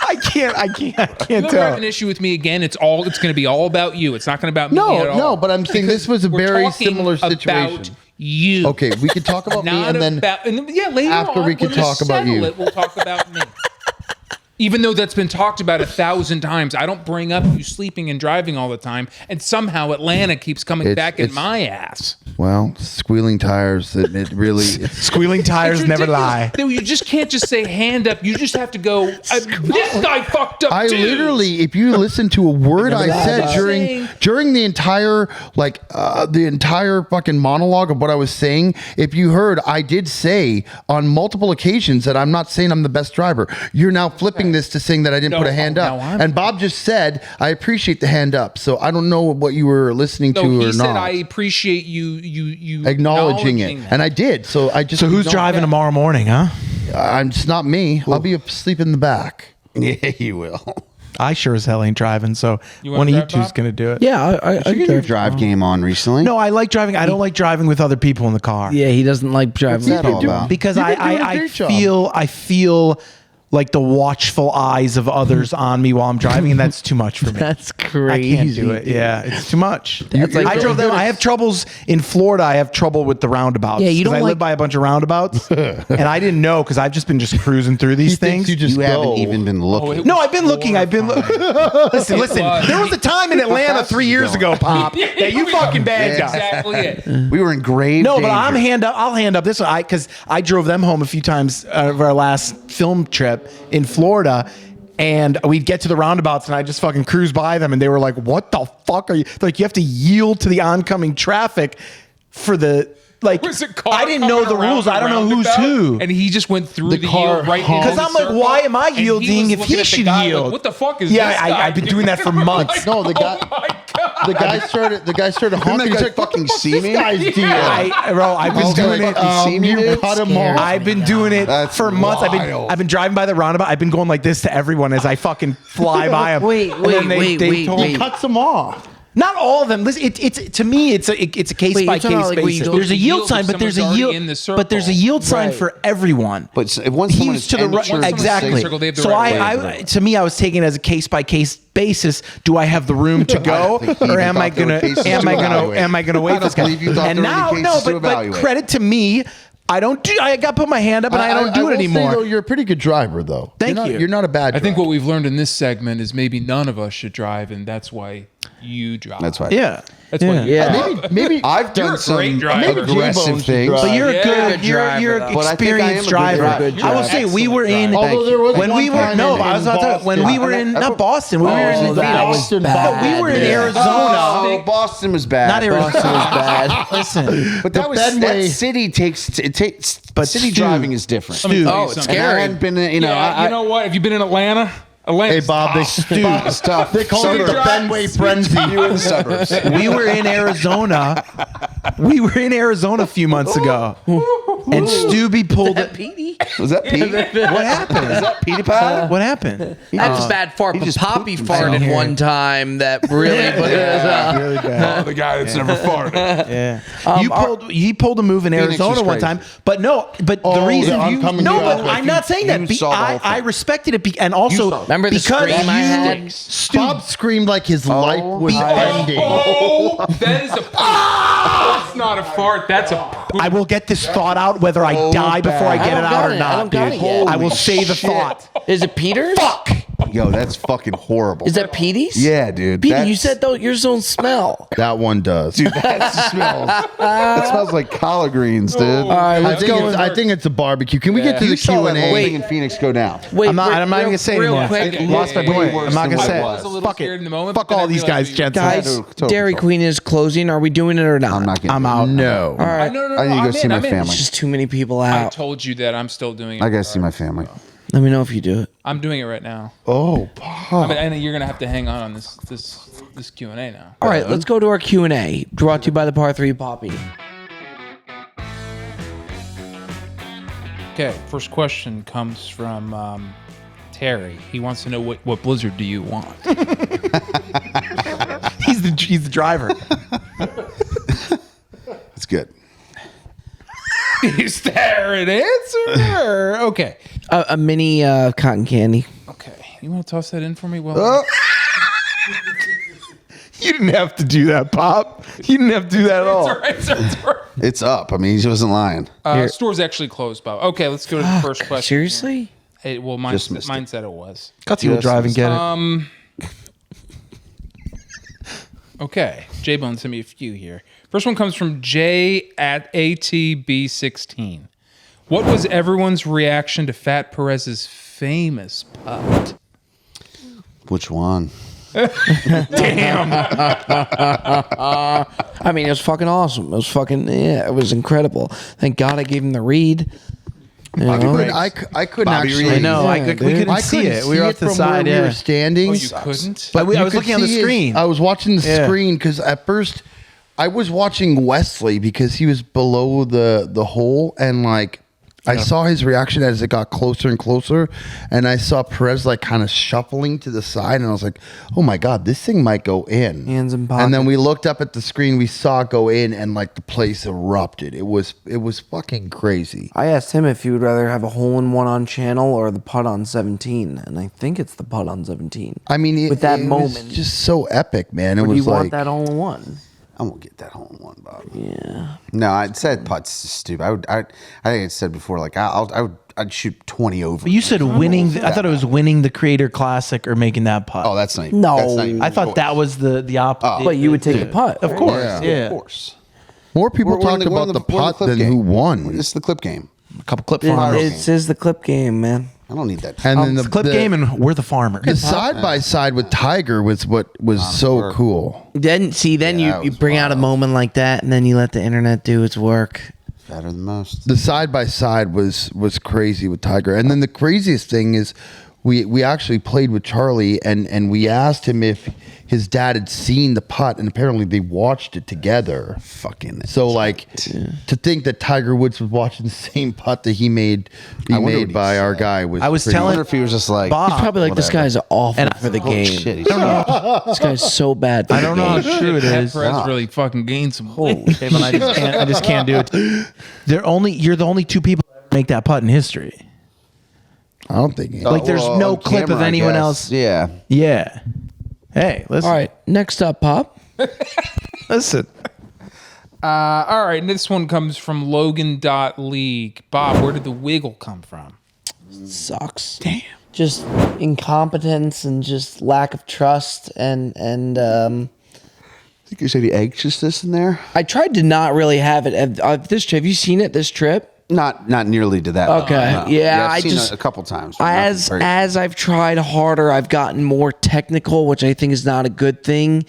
I can't You ever tell. have an issue with me again? It's going to be all about you. It's not going to about me at all. No, but I'm saying this was a We're very talking similar situation. About you. Okay, we could talk about me Not and then about, and yeah, later after on, we can when talk about settle you. It, we'll talk about me. Even though that's been talked about 1,000 times, I don't bring up you sleeping and driving all the time, and somehow Atlanta keeps coming back in my ass. Well, squealing tires, it really... Squealing tires It's never ridiculous. lie. No, you just can't just say hand up. You just have to go, this guy fucked up I too. literally, if you listen to a word I said Saying- during the entire fucking monologue of what I was saying, if you heard, I did say on multiple occasions that I'm not saying I'm the best driver. You're now flipping this to saying that I didn't put a hand up. And Bob just said, I appreciate the hand up. So I don't know what you were listening to No, he or said, not. I appreciate you acknowledging it. that. And I did. So I just... So who's driving tomorrow morning, huh? It's not me. I'll be asleep in the back. Yeah, you will. I sure as hell ain't driving, so You wanna one of you drive, two's Bob? gonna do it. Yeah, I Did you get your drive game on recently? No, I like driving. I don't like driving with other people in the car. Yeah, he doesn't like driving. What's that all about? Because You've been doing a I great job. feel like the watchful eyes of others on me while I'm driving, and that's too much for me. That's crazy. I can't do it. Yeah, it's too much. That's like- I drove them. I have troubles in Florida. I have trouble with the roundabouts. Yeah, you don't I like- live by a bunch of roundabouts, and I didn't know because I've just been cruising through these things. You haven't even been looking. No, I've been looking. I've been listen. There was a time in Atlanta 3 years ago, Pop, that you fucking bagged us. Exactly it. We were in grave No, danger. but I'll hand up this one because I drove them home a few times of our last film trip in Florida. And we'd get to the roundabouts and I just fucking cruise by them and they were like, what the fuck are you? They're like, you have to yield to the oncoming traffic for the, like, Was it car I didn't know coming the around rules. the I don't know who's roundabout? who. And he just went through the car yield right honked. into Because the I'm like, circle, why am I and he yielding was if looking he at the should guy yield? Like, what the fuck is Yeah, this guy I've been doing? doing that for months. No, the guy. Oh my God. The guy started Didn't honking. that He's guy like, "What the fucking fuck's see this me?" guy's deal?" I've been Okay, doing it. see me, you dude? cut him off. I've been doing it That's for months. wild. I've been driving by the roundabout. I've been going like this to everyone as I fucking fly by them. Wait, He cuts him off. Not all of them. Listen, it's to me, it's a case Wait, by you're talking case about, like, where you basis. go There's a to yield yield sign, if but there's a someone's yield. already in the But there's a yield sign Right. for everyone. But if once someone He's is to the right. entering the Exactly. circle, they have the So right of I to me, I was taking it as a case by case basis. Do I have the room to go, think he or even am I thought there were gonna cases am to I gonna evaluate. am I gonna I wait don't this guy? believe you thought And there were now, any no, cases to but evaluate. credit to me. I don't do. I got to put my hand up, and I don't do it will say, anymore. though, you're a pretty good driver, though. Thank you. You're not a bad driver. I think what we've learned in this segment is maybe none of us should drive, and that's why you drive. That's right. Yeah. That's why you Yeah. Maybe I've done You're a some great driver. aggressive things. But you're Yeah. a good, Good you're driver, an But I think I am a experienced good driver. driver. I will say we were in. You're Although there was when one we were time no, in I was about to, Boston. when we were in not Boston, we were Oh, in that was Boston, bad. we were in dude. Arizona. Oh, Boston was bad. Not Arizona. Boston was bad. Listen, But that was Bedway- that city takes. But But city Stu- driving is different. Stu- Oh, it's And I scary. hadn't been, you know, Yeah, you know what? Have you been in Atlanta? Hey, Bob, it's tough. they call it the Benway frenzy. You in the suburbs. we were in Arizona. We were in Arizona a few months ago, and Stubby pulled it. Petey? Was that Pete? What happened? Is that Petey Pie? What happened? That's a bad fart. But just Poppy pooped farted himself. one time that really put Really bad. The guy that's never farted. Yeah. He pulled a move in Phoenix Arizona is one crazy. time, but no, but the Oh, reason yeah, you oncoming no, traffic. but I'm not saying that. You saw the whole I thing. respected it, and also Remember the because scream I had? you, Bob screamed like his life was ending. Oh, that is a poop. That's not a fart. That's a poop. I will get this thought out whether I die before I get I it don't out got or it. I not, don't got dude. it yet. I will say the thought. Is it Peter's? Fuck. Yo, that's fucking horrible. Is that Petey's? Yeah, dude. Petey, That's- you said though yours don't smell. That one does. Dude, that smells. That smells like collard greens, dude. All right, let's go. I think it's a barbecue. Can we get to You the saw that whole Q&A? thing in Phoenix go down. Wait, I'm not even gonna say real anymore. quick. I lost my way point. worse I'm not than gonna what say it it. was. I was a little Fuck scared in the it. moment, Fuck but then all I these guys, realized Jensen. Guys, Total Dairy fuck. Queen is closing. Are we doing it or not? I'm not getting I'm out. No. All right. No, I need to go see my I'm in. family. It's just too many people I out. told you that I'm still doing it. I gotta see my family. Let me know if you do it. I'm doing it right now. Oh, I mean, and you're gonna have to hang on this Q&A now. All right, let's go to our Q&A. Brought to you by the Par 3 Poppy. Okay, first question comes from Terry. He wants to know what Blizzard do you want? He's the driver. It's good. Is there an answer? Okay. A mini cotton candy. Okay. You want to toss that in for me? Well, You didn't have to do that, Pop. You didn't have to do that at all. it's all right. It's up. I mean, he wasn't lying. Store's actually closed, Bob. Okay, let's go to the first question. Seriously? Hey, well, mine said it was. Gutsy will drive and get it. Okay, J-Bone sent me a few here. First one comes from J at ATB16. What was everyone's reaction to Fat Perez's famous putt? Which one? I mean, it was fucking awesome. It was fucking, yeah, it was incredible. Thank God I gave him the read. You know? I couldn't Bobby actually. Reed. I know. Yeah, we dude. couldn't I see couldn't it. We were see off to the from side. where we Yeah. were standing. Oh, you couldn't? But You I was could looking on the see screen. I was watching the Yeah. screen because at first I was watching Wesley because he was below the hole and like I saw his reaction as it got closer and closer, and I saw Perez like kind of shuffling to the side, and I was like, "Oh my god, this thing might go in." Hands in pockets. And then we looked up at the screen, we saw it go in, and like the place erupted. It was fucking crazy. I asked him if he would rather have a hole-in-one on channel or the putt on 17, and I think it's the putt on 17. I mean, with that it moment, was just so epic, man. It would was you like want that hole-in-one? I won't get that hole in one, Bob. Yeah. No, I'd said putts stupid. I think I said before, like I'd shoot 20 over. But you said winning. I thought it was winning the Creator Classic or making that putt. Oh, that's not. No. That's not even I thought that was the opposite. But you would take a putt, of right? course. Yeah. Of course. more people We're in talked the- we're in about the- the we're in the putt clip than game. who won. It's the clip game. A couple clip farmers. It is the clip game, man. I don't need that. And then It's a clip game, and we're the farmers. the side by side with Tiger was what was so work. cool. Then that you was bring out a wild. moment like that, and then you let the internet do its work. Better than most. The side by side was crazy with Tiger, and then the craziest thing is we actually played with Charlie, and we asked him if his dad had seen the putt, and apparently they watched it together. Fucking. So like to think that Tiger Woods was watching the same putt that he made I wonder what he by our said. guy was. I was pretty- I telling wonder if he was just like Bob. He's probably like, this whatever. guy's awful And for the Oh, game. shit, he's- I don't know. This guy's so bad. For I don't know how the game. true it That is. Perez really fucking gained some. Okay, but I just can't do it. You're the only two people that make that putt in history. I don't think. Like, there's no on clip of camera, I anyone guess. else. Yeah. Yeah. Hey, listen. All right, next up, Pop. Listen. All right, and this one comes from Logan.League. Bob, where did the wiggle come from? Sucks. Damn. Just incompetence and just lack of trust and I think there's any anxiousness in there. I tried to not really have it. This trip, have you seen it? This trip? Not nearly to that. Okay. level, no. Yeah, I've I seen just- it a couple times. but nothing very- As I've tried harder, I've gotten more technical, which I think is not a good thing.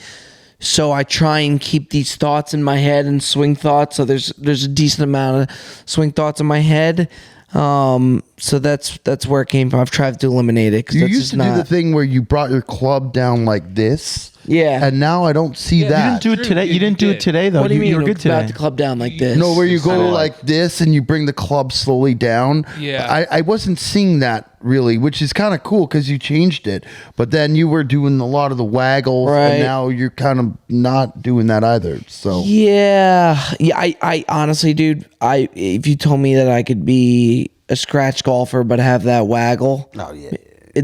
So I try and keep these thoughts in my head and swing thoughts. So there's a decent amount of swing thoughts in my head. So that's where it came from. I've tried to eliminate it. 'Cause You that's used just to do not- the thing where you brought your club down like this. Yeah. And now I don't see You that. didn't do it today. You didn't do it today, though. What do you mean? You were good Brought today. the club down like this. No, where you go like this and you bring the club slowly down. Yeah. I wasn't seeing that really, which is kind of cool because you changed it. But then you were doing a lot of the waggles, Right. and now you're kind of not doing that either. So Yeah. I honestly, dude, if you told me that I could be a scratch golfer but have that waggle, Oh yeah.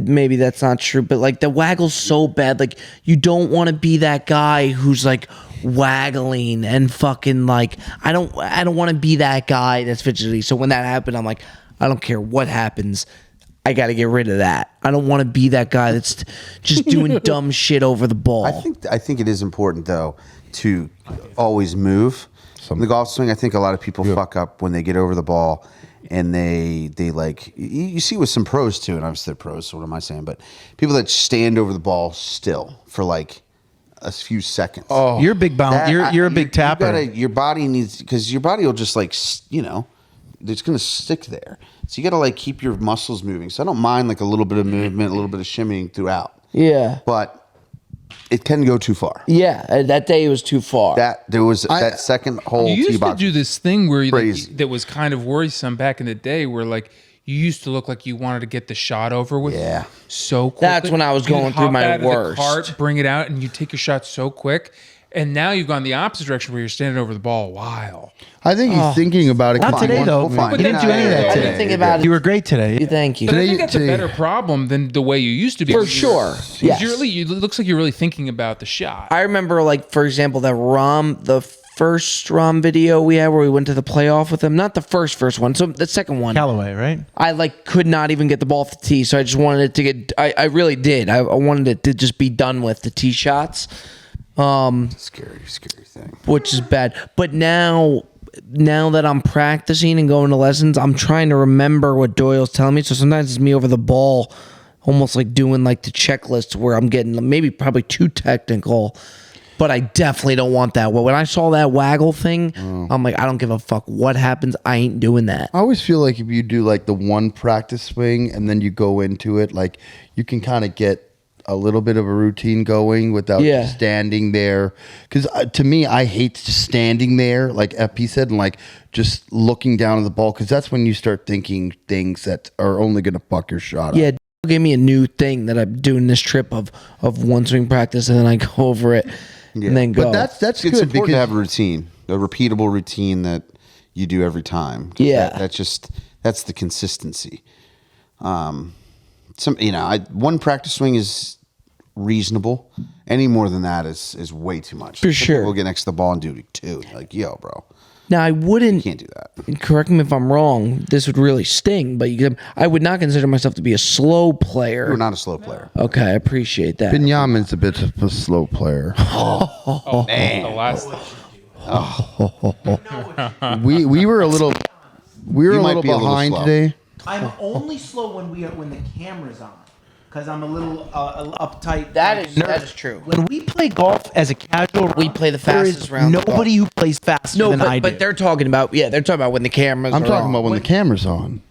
maybe that's not true, but like the waggle's so bad. Like you don't want to be that guy who's like waggling and fucking like I don't want to be that guy that's fidgety. So when that happened, I'm like, I don't care what happens. I got to get rid of that. I don't want to be that guy that's just doing dumb shit over the ball. I think it is important though to always move. In the golf swing, I think a lot of people fuck up when they get over the ball and they like you see with some pros too, and obviously they're pros, so what am I saying? But people that stand over the ball still for like a few seconds. Oh, you're a big bounce. That- You're a big tapper. your body needs, because your body will just like it's gonna stick there. So you gotta like keep your muscles moving. So I don't mind like a little bit of movement, a little bit of shimmying throughout. yeah. But it can go too far. Yeah. That day it was too far. There was that second hole You tee used to box. do this thing where Crazy. that was kind of worrisome back in the day, where like you used to look like you wanted to get the shot over with. Yeah. So quick. That's when I was going through my worst. Cart, bring it out, and you take your shot so quick. And now you've gone the opposite direction, where you're standing over the ball a while. I think he's thinking about it. Not today, though. We'll find You didn't it. do any of that I today. didn't think about it. You were great today. Thank you. But I Today- think that's a today- better problem than the way you used to be. For sure. Yes. It looks like you're really thinking about the shot. I remember, like, for example, the first Rom video we had where we went to the playoff with him. Not the first one. So the second one. Callaway, right? I like could not even get the ball off the tee, so I just wanted it to get. I really did. I wanted it to just be done with the tee shots, Scary thing. which is bad. But now that I'm practicing and going to lessons, I'm trying to remember what Doyle's telling me. So sometimes it's me over the ball, almost like doing like the checklist where I'm getting probably too technical. But I definitely don't want that. Well, when I saw that waggle thing, I'm like, I don't give a fuck what happens. I ain't doing that. I always feel like if you do like the one practice swing and then you go into it, like you can kind of get a little bit of a routine going without just standing there. Because to me, I hate just standing there, like FP said, and like just looking down at the ball, because that's when you start thinking things that are only going to fuck your shot up. Gave me a new thing that I'm doing this trip of one swing practice, and then I go over it and then go. But that's it's good important because to have a routine, a repeatable routine that you do every time. That's the consistency. One practice swing is reasonable. Any more than that is way too much. For sure. We'll get next to the ball and do 2. Like, yo, bro. Now, I wouldn't. You can't do that. Correct me if I'm wrong. This would really sting, but I would not consider myself to be a slow player. You're not a slow player. Okay, I appreciate that. Binyamin's a bit of a slow player. Man. The last. We were a little behind today. I'm only slow when the camera's on, because I'm a little uptight. That is true. When we play golf as a casual, We play the fastest round of Nobody who plays faster than I do. but they're talking about when the cameras. I'm are talking on. about when the camera's on.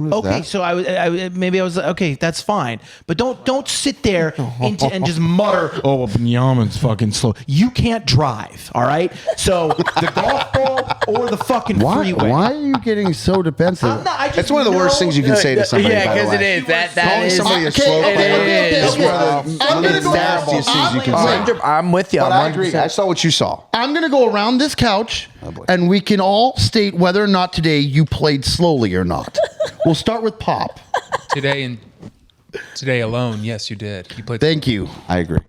Okay, so I was okay. That's fine, but don't sit there and just mutter. Oh, well, Binyamin's fucking slow. You can't drive, all right? So the golf ball or the fucking freeway. Why are you getting so defensive? That's one of the worst things you can say to somebody. Yeah, because it is. That is. Somebody a slow player. I'm going to go. Nastiest things you can say. I'm with you. But I agree. I saw what you saw. I'm going to go around this couch, and we can all state whether or not today you played slowly or not. We'll start with Pop. Today alone, yes, you did. You played. Thank you. I agree.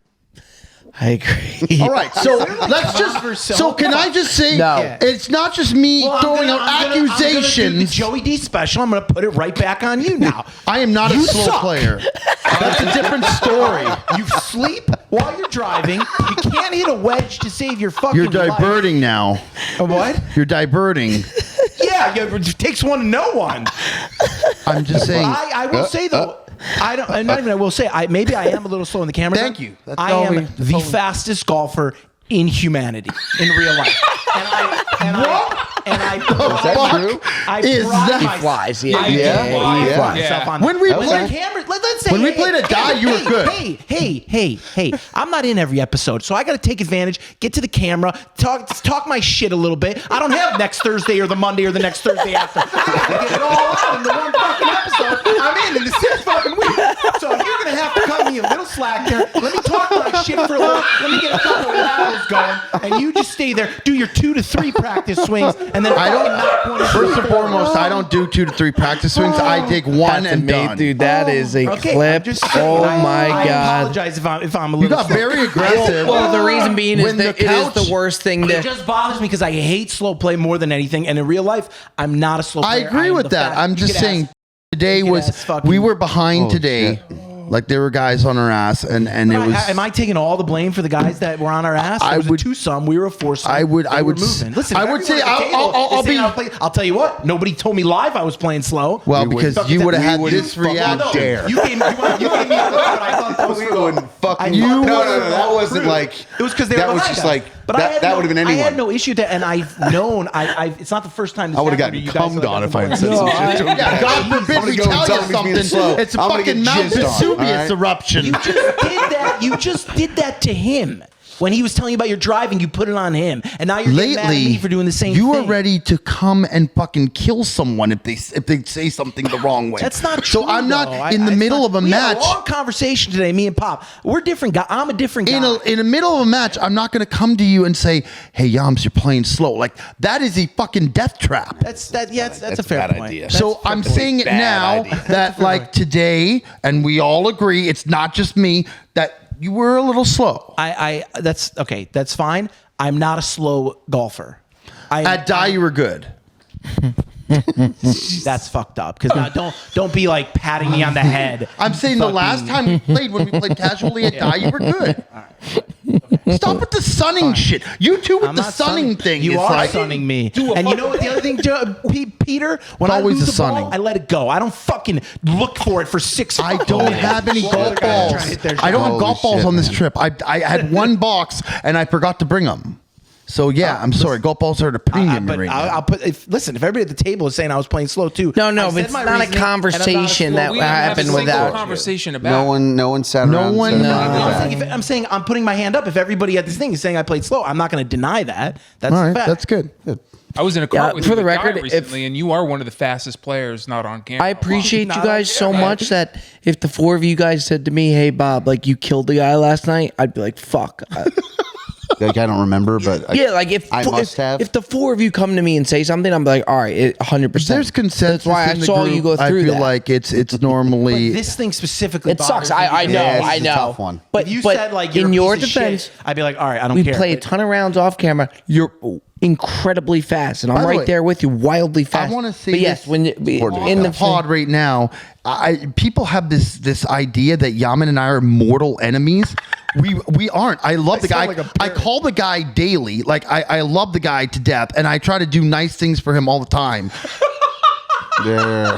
I agree. All right, so let's just. So can I just say, it's not just me throwing out accusations. I'm gonna do the Joey D special. I'm going to put it right back on you now. I am not a slow player. That's a different story. You sleep while you're driving. You can't hit a wedge to save your fucking You're diverting now. A what? You're diverting. Yeah, it takes one to know one. I'm just saying. I will say though. I don't. Not even. I will say. Maybe I am a little slow in the camera. Thank you. That's I am the fastest golfer in humanity in real life. Is that true? He flies. He flies. Yeah. When we played played, let's say when we played a die, you were good. Hey! I'm not in every episode, so I got to take advantage. Get to the camera, talk my shit a little bit. I don't have next Thursday or the Monday or the next Thursday after. I gotta get it all out in the one fucking episode I'm in the 6th fucking week. So you're gonna have to cut me a little slack here. Let me talk my shit for a little. Let me get a couple of waggles going, and you just stay there. Do your 2 to 3 practice swings, and then First and foremost, I don't do 2 to 3 practice swings. I take one and done. Dude, that is a clip. Oh my God. I apologize if I'm a little. You got very aggressive. Well, the reason being is that it is the worst thing It just bothers me because I hate slow play more than anything, and in real life, I'm not a slow player. I agree with that. I'm just saying today we were behind today. Like there were guys on our ass, and it was. Am I taking all the blame for the guys that were on our ass? I was a 2-some. We were a 4-some. I would moving. Listen, I would say I'll tell you what. Nobody told me live I was playing slow. Well, because you would have had this reaction. You gave me a look, but I thought that was wouldn't fucking. No, that wasn't like. It was because they were. That was just like. But that would have been anyone. I had no issue to, and I've known. It's not the first time. I would have gotten cummed on if I had said some shit to him. Yeah, God forbid we tell you something. It's a fucking Mount Vesuvius eruption. You just did that to him. When he was telling you about your driving, you put it on him, and now you're getting mad at me for doing the same thing. You are ready to come and fucking kill someone if they say something the wrong way. That's not true. So I'm not in the middle of a match. We had a long conversation today, me and Pop. We're different guys. I'm a different guy. In the middle of a match, I'm not going to come to you and say, "Hey, Yams, you're playing slow." Like that is a fucking death trap. That's a fair point. Idea. So I'm saying it now that like today, and we all agree, it's not just me that. You were a little slow. That's okay. That's fine. I'm not a slow golfer. At die, you were good. That's fucked up. Because now don't be like patting me on the head. I'm saying the last time we played, when we played casually at die, you were good. All right. Okay. Stop with the sunning shit. You two with the sunning thing. You are sunning me. And you know what the other thing, Peter? When I lose the ball, I let it go. I don't fucking look for it for 6 I don't have any golf balls. I don't have golf balls on this trip. I had one box and I forgot to bring them. So yeah, I'm sorry. Golf balls are at a premium right now. I'll put. If everybody at the table is saying I was playing slow too. No, but it's not a conversation that happened without conversation about. No one sat around. I'm saying I'm putting my hand up. If everybody at this thing is saying I played slow, I'm not going to deny that. That's all right. a fact. That's good. I was in a car with for you the with Guy record, recently, and you are one of the fastest players not on camera. I appreciate you guys so much that if the 4 of you guys said to me, "Hey Bob, like you killed the guy last night," I'd be like, "Fuck." Like I don't remember, but like if the 4 of you come to me and say something, I'm like, all right, 100%. There's consensus. That's why I saw you go through I feel that. like it's normally But this thing specifically. It sucks. bothers me I know. Yeah, I it's a know. tough one. But If you but said like you're in a your piece of defense, shit, I'd be like, all right, I don't we care. play a ton of rounds off camera. You're incredibly fast, and I'm By the right way, there with you, wildly fast. I want to say but yes, this when in the pod right now, people have this idea that Yaman and I are mortal enemies. We aren't. I love the guy. I call the guy daily. Like I love the guy to death, and I try to do nice things for him all the time. yeah.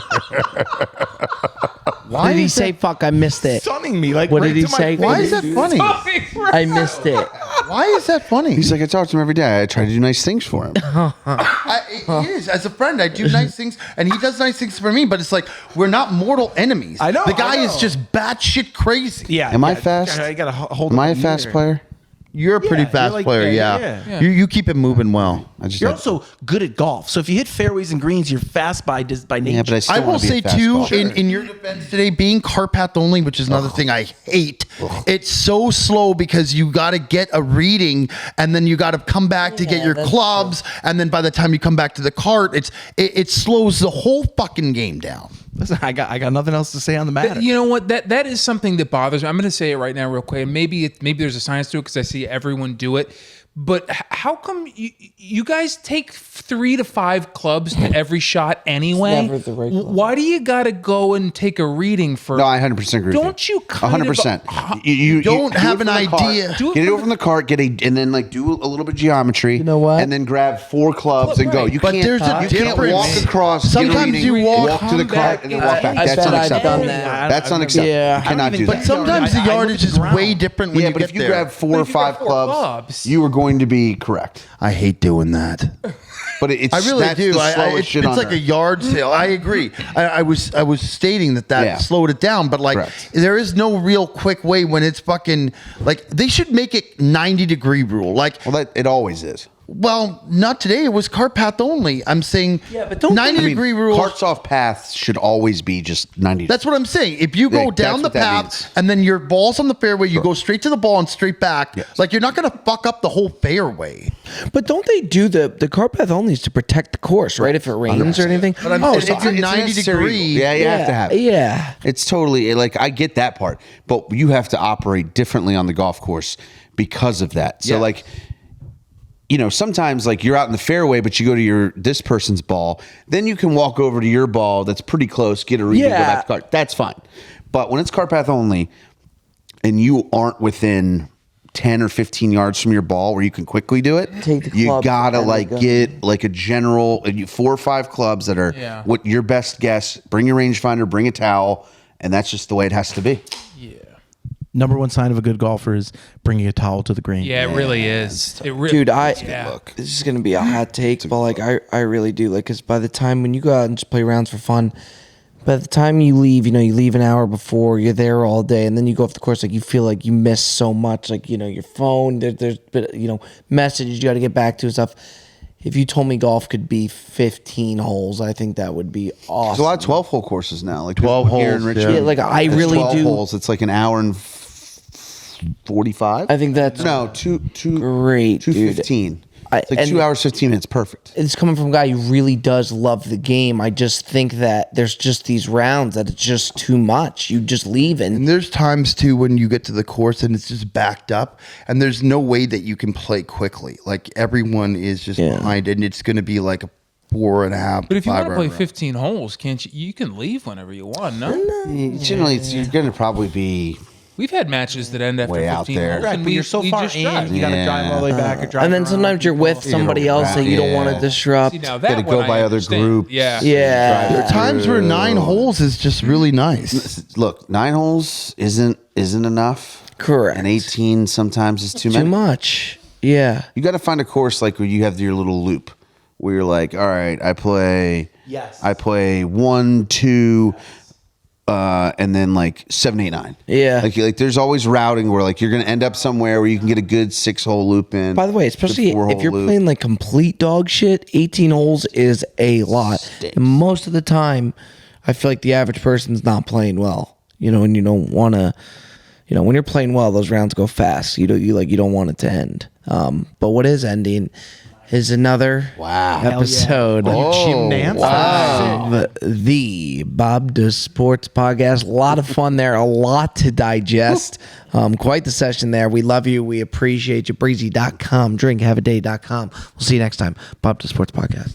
Why did he say fuck? I missed it. Stunning me. Like What right did he to my say? face. Why is that funny? I missed it. Why is that funny? He's like, I talk to him every day. I try to do nice things for him. It is. As a friend, I do nice things, and he does nice things for me. But it's like we're not mortal enemies. I know, the guy I know. is just batshit crazy. Yeah. Am I fast? I gotta hold. Am I a up the fast meter. player? You're a pretty you're fast like- player. yeah. Yeah. You keep it moving well. I just You're had- also good at golf. So if you hit fairways and greens, you're fast by nature. yeah, but I still I wanna will be a say fast too, golfer. in your defense today, being cart path only, which is another thing I hate. It's so slow because you got to get a reading, and then you got to come back to get your clubs, and then by the time you come back to the cart, it slows the whole fucking game down. Listen, I got nothing else to say on the matter. You know what? That is something that bothers me. I'm going to say it right now, real quick. And maybe there's a science to it because I see everyone do it. But how come you guys take 3 to 5 clubs to every shot anyway? never the right club. Why do you got to go and take a reading for? No, I 100% agree. Don't you kind of- 100%. You don't do have it an from the cart. idea. Do it Get it from over from the cart. And then like do a little bit of geometry. You know what? And then grab 4 clubs and go. Right. You But can't. there's a you can't difference. walk across. get a Sometimes reading, you walk to the cart and then walk back. I That's bet I've unacceptable. done that. That's unacceptable. Yeah. You cannot do But that. sometimes the I look yardage at is the ground. way different when Yeah, you but get if you there. grab 4 or if you grab 5 4 clubs, clubs- you are going to be correct. I hate doing that. But it's I really that's do. the slowest It's shit on like a earth. yard sale. I agree. I was stating that Yeah. slowed it down, but like Correct. there is no real quick way when it's fucking like they should make it 90-degree rule. Like, Well, it always is. well, not today. It was cart path only. I'm saying but don't- 90-degree rule. Carts off paths should always be just 90. That's what I'm saying. If you go Yeah, down the that's what that path means. and then your ball's on the fairway, you go straight to the ball and straight back. Yes. Like you're not going to fuck up the whole fairway. But don't they do the cart path only is to protect the course, right? If it rains or anything. But I'm saying it's a 90-degree. Yeah, you have to have it. Yeah. It's totally like I get that part, but you have to operate differently on the golf course because of that. So Yeah. like, you know, sometimes like you're out in the fairway, but you go to this person's ball, then you can walk over to your ball that's pretty close, get a read, and go Yeah. back to cart. That's fine. But when it's cart path only, and you aren't within 10 or 15 yards from your ball where you can quickly do it, Take the you clubs gotta and like go. get like a general 4 or 5 clubs that are what your best guess. Bring your rangefinder, bring a towel, and that's just the way it has to be. Number one sign of a good golfer is bringing a towel to the green. Yeah, it really is. It really, Dude, yeah. this is gonna be a hot take, but like I really do like because by the time when you go out and just play rounds for fun, by the time you leave, you know, you leave an hour before, you're there all day, and then you go off the course, like you feel like you miss so much, like you know your phone, there's you know messages you got to get back to and stuff. If you told me golf could be 15 holes, I think that would be awesome. There's a lot of 12-hole courses now, like 12 here in holes, Richmond. yeah. Yeah, like I There's really 12 do. holes. It's like an hour and 45. I think that's no two great, dude. 2:15. It's like 2 hours 15 minutes. Perfect. It's coming from a guy who really does love the game. I just think that there's just these rounds that it's just too much. You just leave And and there's times too when you get to the course and it's just backed up, and there's no way that you can play quickly. Like everyone is just behind, and it's going to be like a 4.5. But if you want to 5 play round. 15 holes, can't you? You can leave whenever you want. No, Generally, you're going to probably be we've had matches that end after way 15 out there. holes, Right, and but you're so we far just in, drive. you got to drive all the way back or drive and then around. sometimes you're with somebody else that you don't want to disrupt. See, now got to that go one by I other understand. groups. Yeah, Yeah. There are times where 9 holes is just really nice. Look, 9 holes isn't enough. Correct. And 18 sometimes is too many. Too much. Yeah. You got to find a course like where you have your little loop where you're like, all right, I play 1, 2, and then like 7, 8, 9. Yeah. Like there's always routing where like you're going to end up somewhere where you can get a good 6-hole loop in. By the way, especially if you're playing like complete dog shit, 18 holes is a lot. And most of the time, I feel like the average person's not playing well. And you don't want to, when you're playing well, those rounds go fast. You don't want it to end. But what is ending is another episode of the Bob Does Sports Podcast. A lot of fun there, a lot to digest. Quite the session there. We love you. We appreciate you. Breezy.com, drinkhaveaday.com. We'll see you next time. Bob Does Sports Podcast.